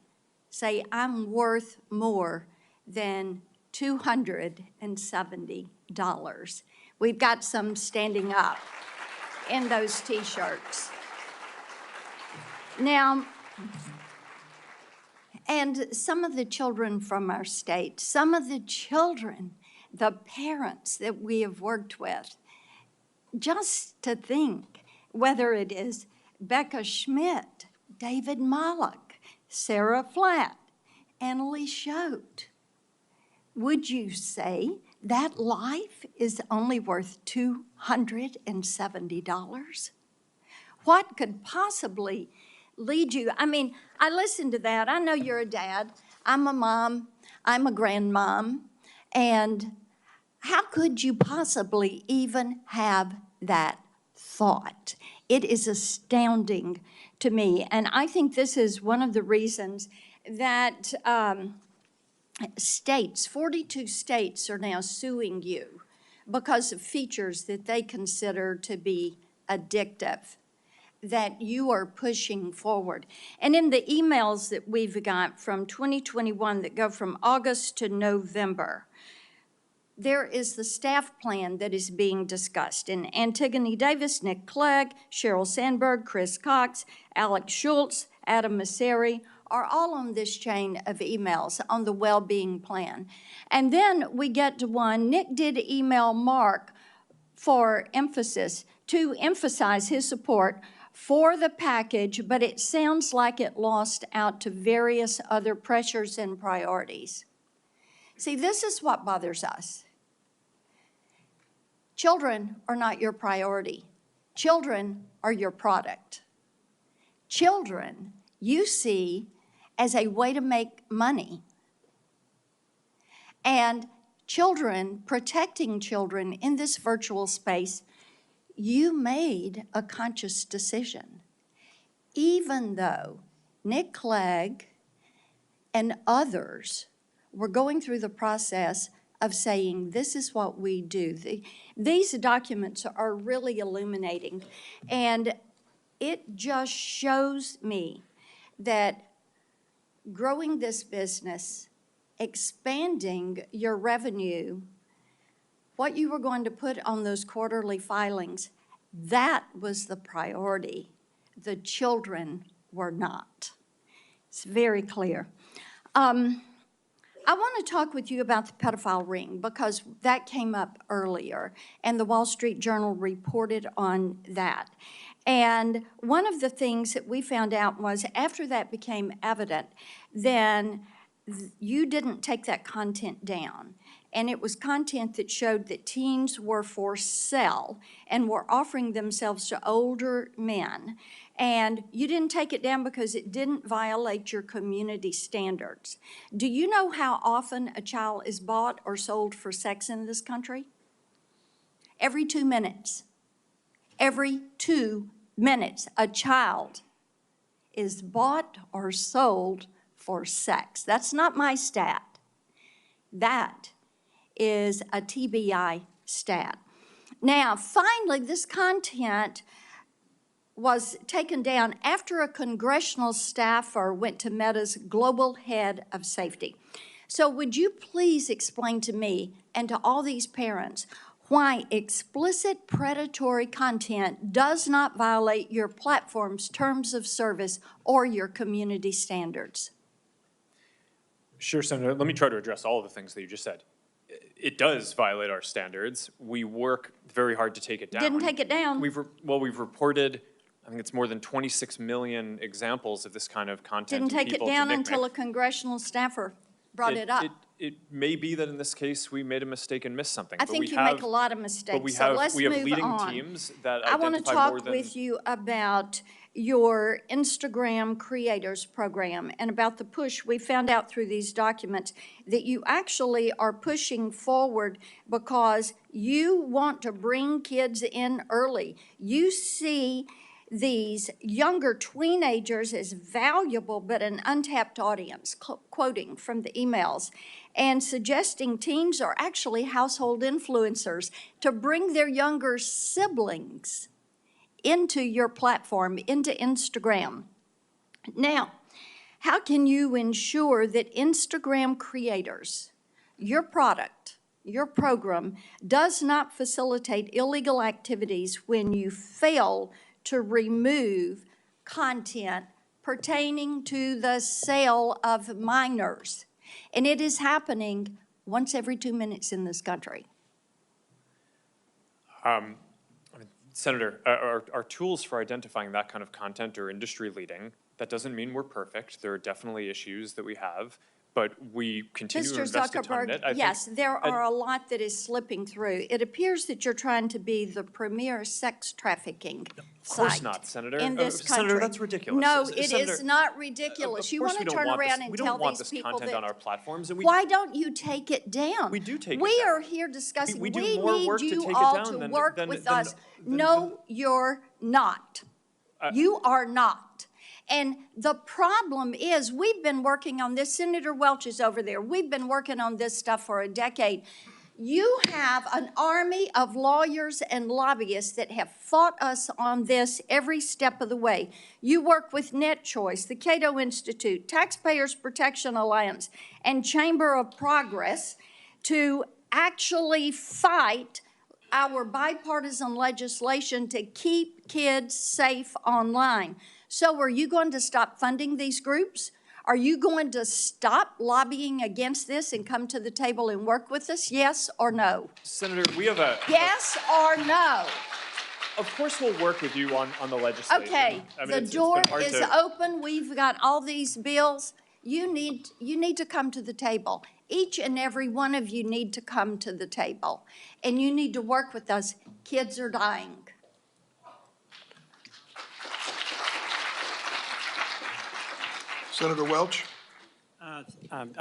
say, I'm worth more than $270. We've got some standing up in those T-shirts. Now, and some of the children from our state, some of the children, the parents that we have worked with, just to think, whether it is Becca Schmidt, David Malek, Sarah Flatt, Annalie Schote, would you say that life is only worth $270? What could possibly lead you? I mean, I listened to that. I know you're a dad. I'm a mom. I'm a grandmom. And how could you possibly even have that thought? It is astounding to me. And I think this is one of the reasons that states, 42 states are now suing you because of features that they consider to be addictive, that you are pushing forward. And in the emails that we've got from 2021 that go from August to November, there is the staff plan that is being discussed. And Antigone Davis, Nick Clegg, Sheryl Sandberg, Chris Cox, Alex Schultz, Adam Masseri are all on this chain of emails on the well-being plan. And then we get to one, Nick did email Mark for emphasis, to emphasize his support for the package, but it sounds like it lost out to various other pressures and priorities. See, this is what bothers us. Children are not your priority. Children are your product. Children you see as a way to make money. And children, protecting children in this virtual space, you made a conscious decision. Even though Nick Clegg and others were going through the process of saying, this is what we do. These documents are really illuminating. And it just shows me that growing this business, expanding your revenue, what you were going to put on those quarterly filings, that was the priority. The children were not. It's very clear. I want to talk with you about the pedophile ring because that came up earlier, and the Wall Street Journal reported on that. And one of the things that we found out was after that became evident, then you didn't take that content down. And it was content that showed that teens were for sale and were offering themselves to older men. And you didn't take it down because it didn't violate your community standards. Do you know how often a child is bought or sold for sex in this country? Every 2 minutes. Every 2 minutes, a child is bought or sold for sex. That's not my stat. That is a TBI stat. Now, finally, this content was taken down after a congressional staffer went to Meta's global head of safety. So would you please explain to me and to all these parents why explicit predatory content does not violate your platform's terms of service or your community standards? Sure, Senator. Let me try to address all of the things that you just said. It does violate our standards. We work very hard to take it down. Didn't take it down. We've reported, I think it's more than 26 million examples of this kind of content. Didn't to take it people to down NCMEC. until a congressional staffer brought it up. It may be that in this case, we made a mistake and missed something. I but think we you have- make a lot of But mistakes, so let's we have move leading on. teams that I want to identify more talk than. with you about your Instagram Creators Program and about the push. We found out through these documents that you actually are pushing forward because you want to bring kids in early. You see these younger teenagers as valuable but an untapped audience, quoting from the emails, and suggesting teens are actually household influencers to bring their younger siblings into your platform, into Instagram. Now, how can you ensure that Instagram creators, your product, your program, does not facilitate illegal activities when you fail to remove content pertaining to the sale of minors? And it is happening once every 2 minutes in this country. Senator, our tools for identifying that kind of content are industry leading. That doesn't mean we're perfect. There are definitely issues that we have, but we continue to Mr. invest a ton in it. Zuckerberg, yes, there are a lot that is slipping through. It appears that you're trying to be the premier sex trafficking Of course site not, Senator. in this country. Senator, that's ridiculous. No, S- it Senator, is not ridiculous. You Of course want we to don't turn want around this- and we tell don't want these this people content on our that, platforms, and we why don't you take it down? We do take it We down. are here discussing, We we do more need work to you take it all down to than- work than- with than- us. No, you're not. You are not. And the problem is, we've been working on this, Senator Welch is over there, we've been working on this stuff for a decade. You have an army of lawyers and lobbyists that have fought us on this every step of the way. You work with NetChoice, the Cato Institute, Taxpayers Protection Alliance, and Chamber of Progress to actually fight our bipartisan legislation to keep kids safe online. So are you going to stop funding these groups? Are you going to stop lobbying against this and come to the table and work with us? Yes or no? Senator, we have a. Yes or no? Of course, we'll work with you on the legislation. Okay, I mean, the it's door been hard is to- open. We've got all these bills. You need to come to the table. Each and every one of you need to come to the table. And you need to work with us. Kids are dying. Senator Welch? I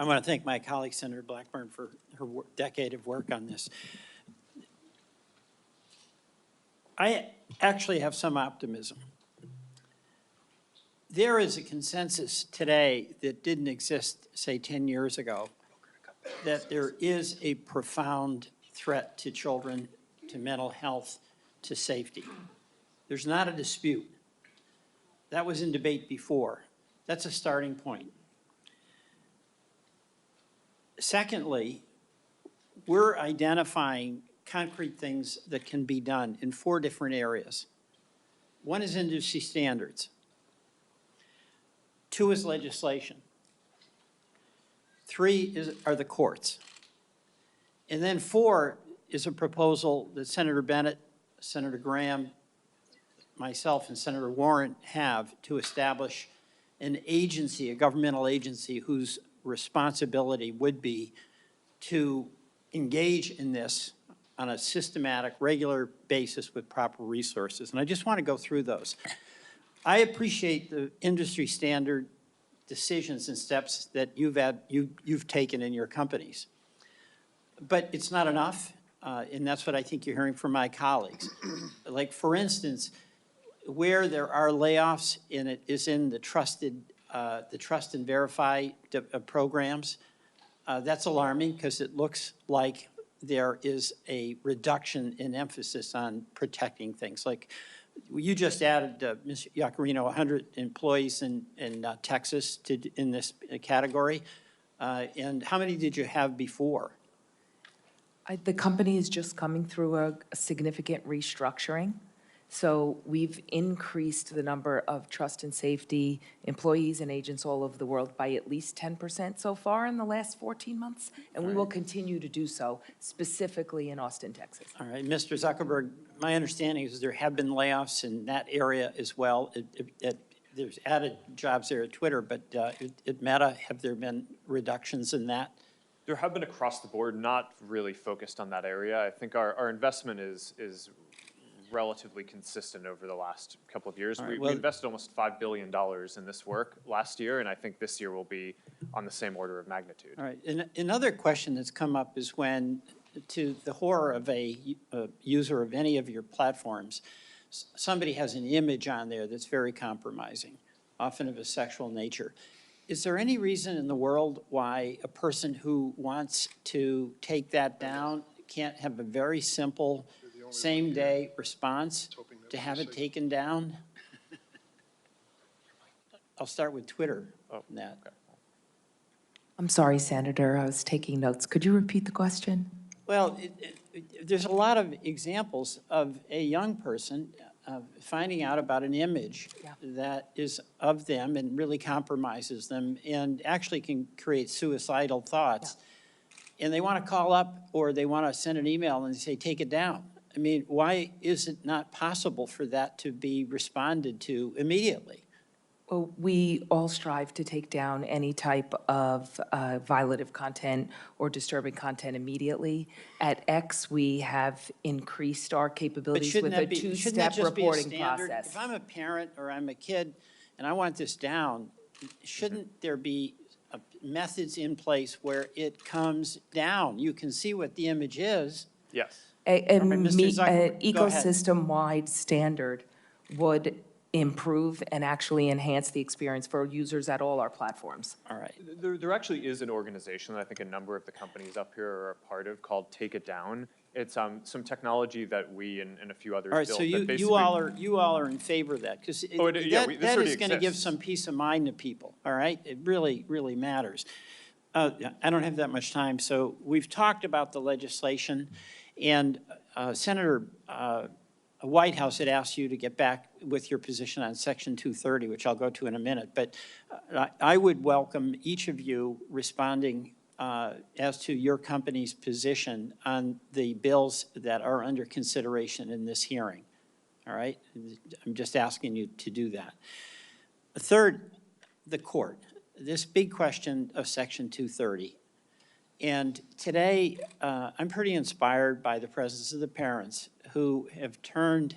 want to thank my colleague, Senator Blackburn, for her decade of work on this. I actually have some optimism. There is a consensus today that didn't exist, say, 10 years ago, that there is a profound threat to children, to mental health, to safety. There's not a dispute. That was in debate before. That's a starting point. Secondly, we're identifying concrete things that can be done in 4 different areas. 1 is industry standards. 2 is legislation. 3 are the courts. And then 4 is a proposal that Senator Bennett, Senator Graham, myself, and Senator Warren have to establish an agency, a governmental agency, whose responsibility would be to engage in this on a systematic, regular basis with proper resources. And I just want to go through those. I appreciate the industry standard decisions and steps that you've taken in your companies. But it's not enough, and that's what I think you're hearing from my colleagues. Like, for instance, where there are layoffs, and it is in the Trust and Verify programs, that's alarming because it looks like there is a reduction in emphasis on protecting things. Like, you just added, Ms. Yacarino, 100 employees in Texas in this category. And how many did you have before? The company is just coming through a significant restructuring. So we've increased the number of trust and safety employees and agents all over the world by at least 10% so far in the last 14 months, and we will continue to do so, specifically in Austin, Texas. All right, Mr. Zuckerberg, my understanding is there have been layoffs in that area as well. There's added jobs there at Twitter, but at Meta, have there been reductions in that? There have been across the board, not really focused on that area. I think our investment is relatively consistent over the last couple of years. All right, We well- invested almost $5 billion in this work last year, and I think this year will be on the same order of magnitude. All right, and another question that's come up is when, to the horror of a user of any of your platforms, somebody has an image on there that's very compromising, often of a sexual nature. Is there any reason in the world why a person who wants to take that down can't have a very simple same-day response to have it taken down? I'll start with Twitter on that. I'm sorry, Senator, I was taking notes. Could you repeat the question? Well, there's a lot of examples of a young person finding out about an image that is of them and really compromises them and actually can create suicidal thoughts. And they want to call up or they want to send an email and say, take it down. I mean, why is it not possible for that to be responded to immediately? Well, we all strive to take down any type of violative content or disturbing content immediately. At X, we have increased our But capabilities shouldn't with a that be, shouldn't that two-step just be a reporting standard? process. If I'm a parent or I'm a kid and I want this down, shouldn't there be methods in place where it comes down? You can see what the image is. Yes. An All right, Mr. Zuckerberg, go ahead. ecosystem-wide standard would improve and actually enhance the experience for users at all our platforms. All right. There actually is an organization that I think a number of the companies up here are a part of called Take It Down. It's some technology that we and a few others All right, built so that you basically. all are in favor of that, because this that already is going to give exists. some peace of mind to people, all right? It really, really matters. I don't have that much time, so we've talked about the legislation, and Senator Whitehouse had asked you to get back with your position on Section 230, which I'll go to in a minute, but I would welcome each of you responding as to your company's position on the bills that are under consideration in this hearing, all right? I'm just asking you to do that. Third, the court. This big question of Section 230. And today, I'm pretty inspired by the presence of the parents who have turned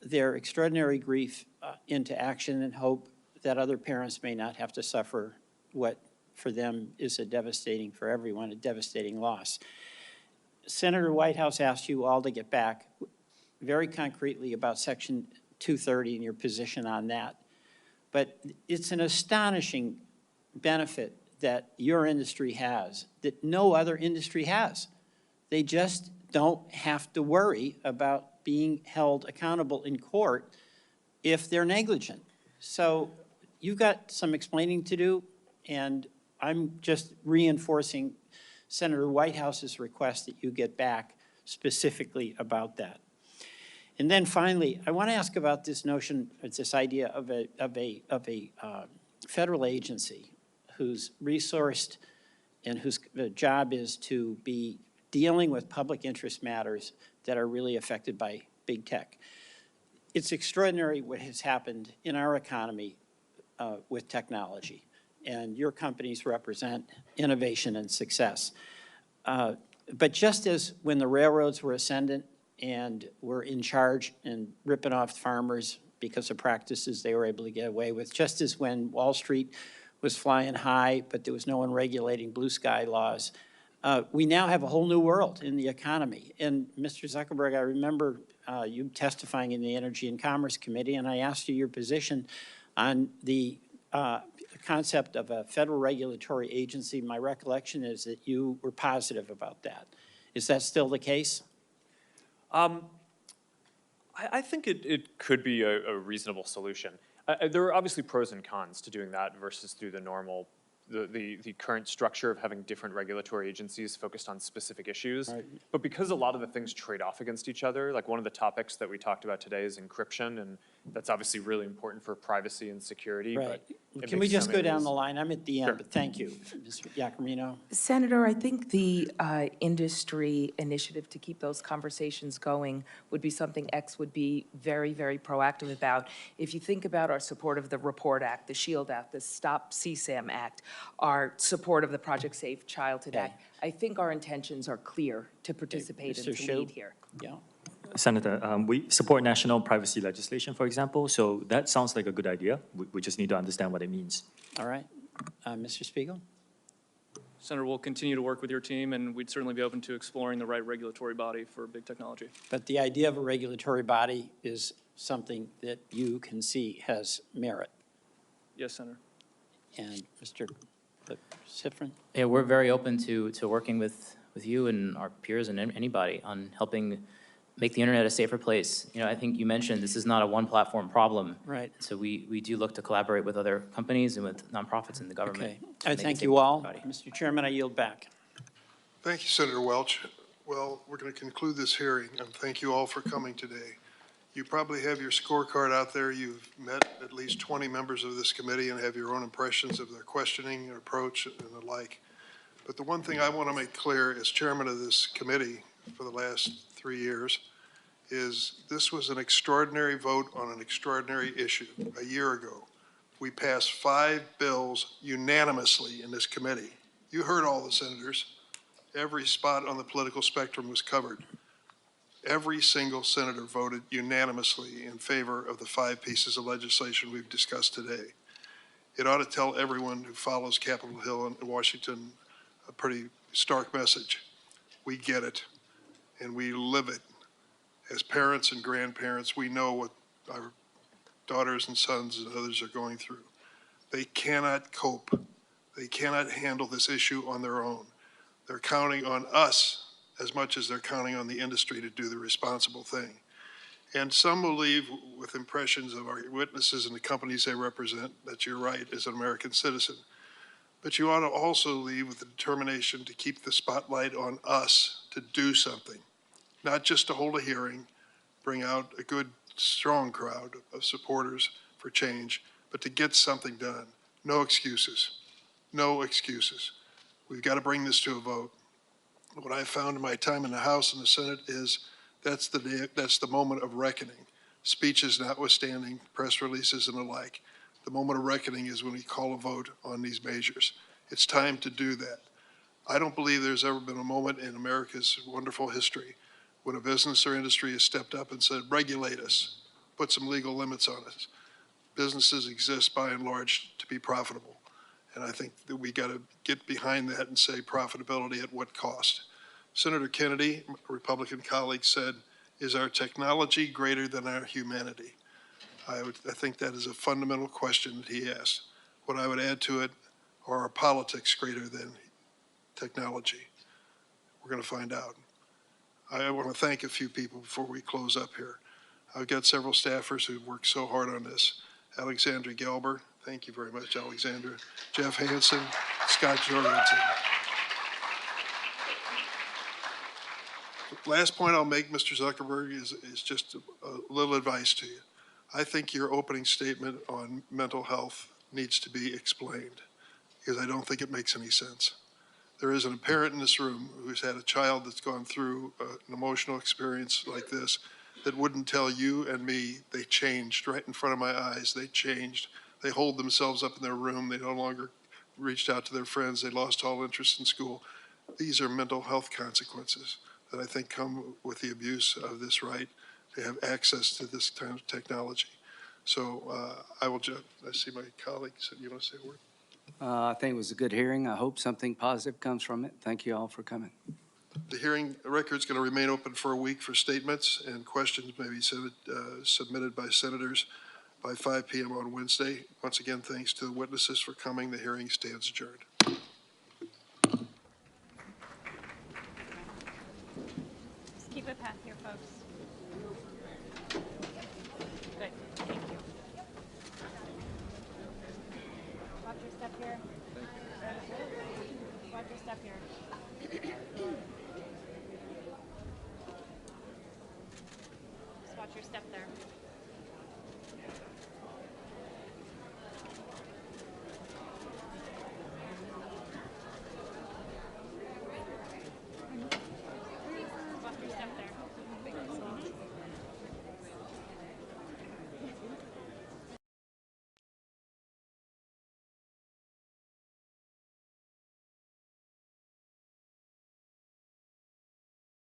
their extraordinary grief into action and hope that other parents may not have to suffer what for them is a devastating, for everyone, a devastating loss. Senator Whitehouse asked you all to get back very concretely about Section 230 and your position on that. But it's an astonishing benefit that your industry has that no other industry has. They just don't have to worry about being held accountable in court if they're negligent. So you've got some explaining to do, and I'm just reinforcing Senator Whitehouse's request that you get back specifically about that. And then finally, I want to ask about this notion, this idea of a federal agency who's resourced and whose job is to be dealing with public interest matters that are really affected by big tech. It's extraordinary what has happened in our economy with technology, and your companies represent innovation and success. But just as when the railroads were ascendant and were in charge and ripping off farmers because of practices they were able to get away with, just as when Wall Street was flying high, but there was no one regulating blue sky laws, we now have a whole new world in the economy. And Mr. Zuckerberg, I remember you testifying in the Energy and Commerce Committee, and I asked you your position on the concept of a federal regulatory agency. My recollection is that you were positive about that. Is that still the case? I think it could be a reasonable solution. There are obviously pros and cons to doing that versus through the normal the current structure of having different regulatory agencies focused on specific issues. But because a lot of the things trade off against each other, like one of the topics that we talked about today is encryption, and that's obviously really important for privacy and security. Right. But Can we just go down the the line? I'm at the end, Sure. but thank you, Mr. Giacomino. Senator, I think the industry initiative to keep those conversations going would be something X would be very, very proactive about. If you think about our support of the REPORT Act, the SHIELD Act, the Stop CSAM Act, our support of the Project Safe Childhood Act, I think our intentions are clear to participate and Mr. to Shu? lead here. Yeah. Senator, we support national privacy legislation, for example, so that sounds like a good idea. We just need to understand what it means. All right. Mr. Spiegel? Senator, we'll continue to work with your team, and we'd certainly be open to exploring the right regulatory body for big technology. But the idea of a regulatory body is something that you can see has merit. Yes, Senator. And Mr. Schifrin? Yeah, we're very open to working with you and our peers and anybody on helping make the internet a safer place. You know, I think you mentioned this is not a one-platform problem. Right. So we do look to collaborate with other companies and with nonprofits in the government. Okay. to I make it thank safer you for all. everybody. Mr. Chairman, I yield back. Thank you, Senator Welch. Well, we're going to conclude this hearing, and thank you all for coming today. You probably have your scorecard out there. You've met at least 20 members of this committee and have your own impressions of their questioning, their approach, and the like. But the one thing I want to make clear as chairman of this committee for the last 3 years is this was an extraordinary vote on an extraordinary issue. A year ago, we passed 5 bills unanimously in this committee. You heard all the senators. Every spot on the political spectrum was covered. Every single senator voted unanimously in favor of the 5 pieces of legislation we've discussed today. It ought to tell everyone who follows Capitol Hill and Washington a pretty stark message. We get it, and we live it. As parents and grandparents, we know what our daughters and sons and others are going through. They cannot cope. They cannot handle this issue on their own. They're counting on us as much as they're counting on the industry to do the responsible thing. And some will leave with impressions of our witnesses and the companies they represent, that you're right as an American citizen. But you ought to also leave with the determination to keep the spotlight on us to do something, not just to hold a hearing, bring out a good, strong crowd of supporters for change, but to get something done. No excuses. No excuses. We've got to bring this to a vote. What I found in my time in the House and the Senate is that's the moment of reckoning. Speeches notwithstanding, press releases and the like. The moment of reckoning is when we call a vote on these measures. It's time to do that. I don't believe there's ever been a moment in America's wonderful history when a business or industry has stepped up and said, regulate us, put some legal limits on us. Businesses exist by and large to be profitable. And I think that we got to get behind that and say profitability at what cost. Senator Kennedy, a Republican colleague, said, is our technology greater than our humanity? I think that is a fundamental question that he asked. What I would add to it, are our politics greater than technology? We're going to find out. I want to thank a few people before we close up here. I've got several staffers who've worked so hard on this. Alexandra Gelber, thank you very much, Alexandra. Jeff Hansen, Scott Jorgensen. Last point I'll make, Mr. Zuckerberg, is just a little advice to you. I think your opening statement on mental health needs to be explained because I don't think it makes any sense. There is a parent in this room who's had a child that's gone through an emotional experience like this that wouldn't tell you and me they changed right in front of my eyes. They changed. They hold themselves up in their room. They no longer reached out to their friends. They lost all interest in school. These are mental health consequences that I think come with the abuse of this right to have access to this kind of technology. So I see my colleague said, you want to say a word? I think it was a good hearing. I hope something positive comes from it. Thank you all for coming. The hearing record's going to remain open for a week for statements, and questions may be submitted by senators by 5 p.m. on Wednesday. Once again, thanks to the witnesses for coming. The hearing stands adjourned. Just keep a path here, folks. Good, thank you. Watch your step here. Thank you. Watch your step here. Just watch your step there.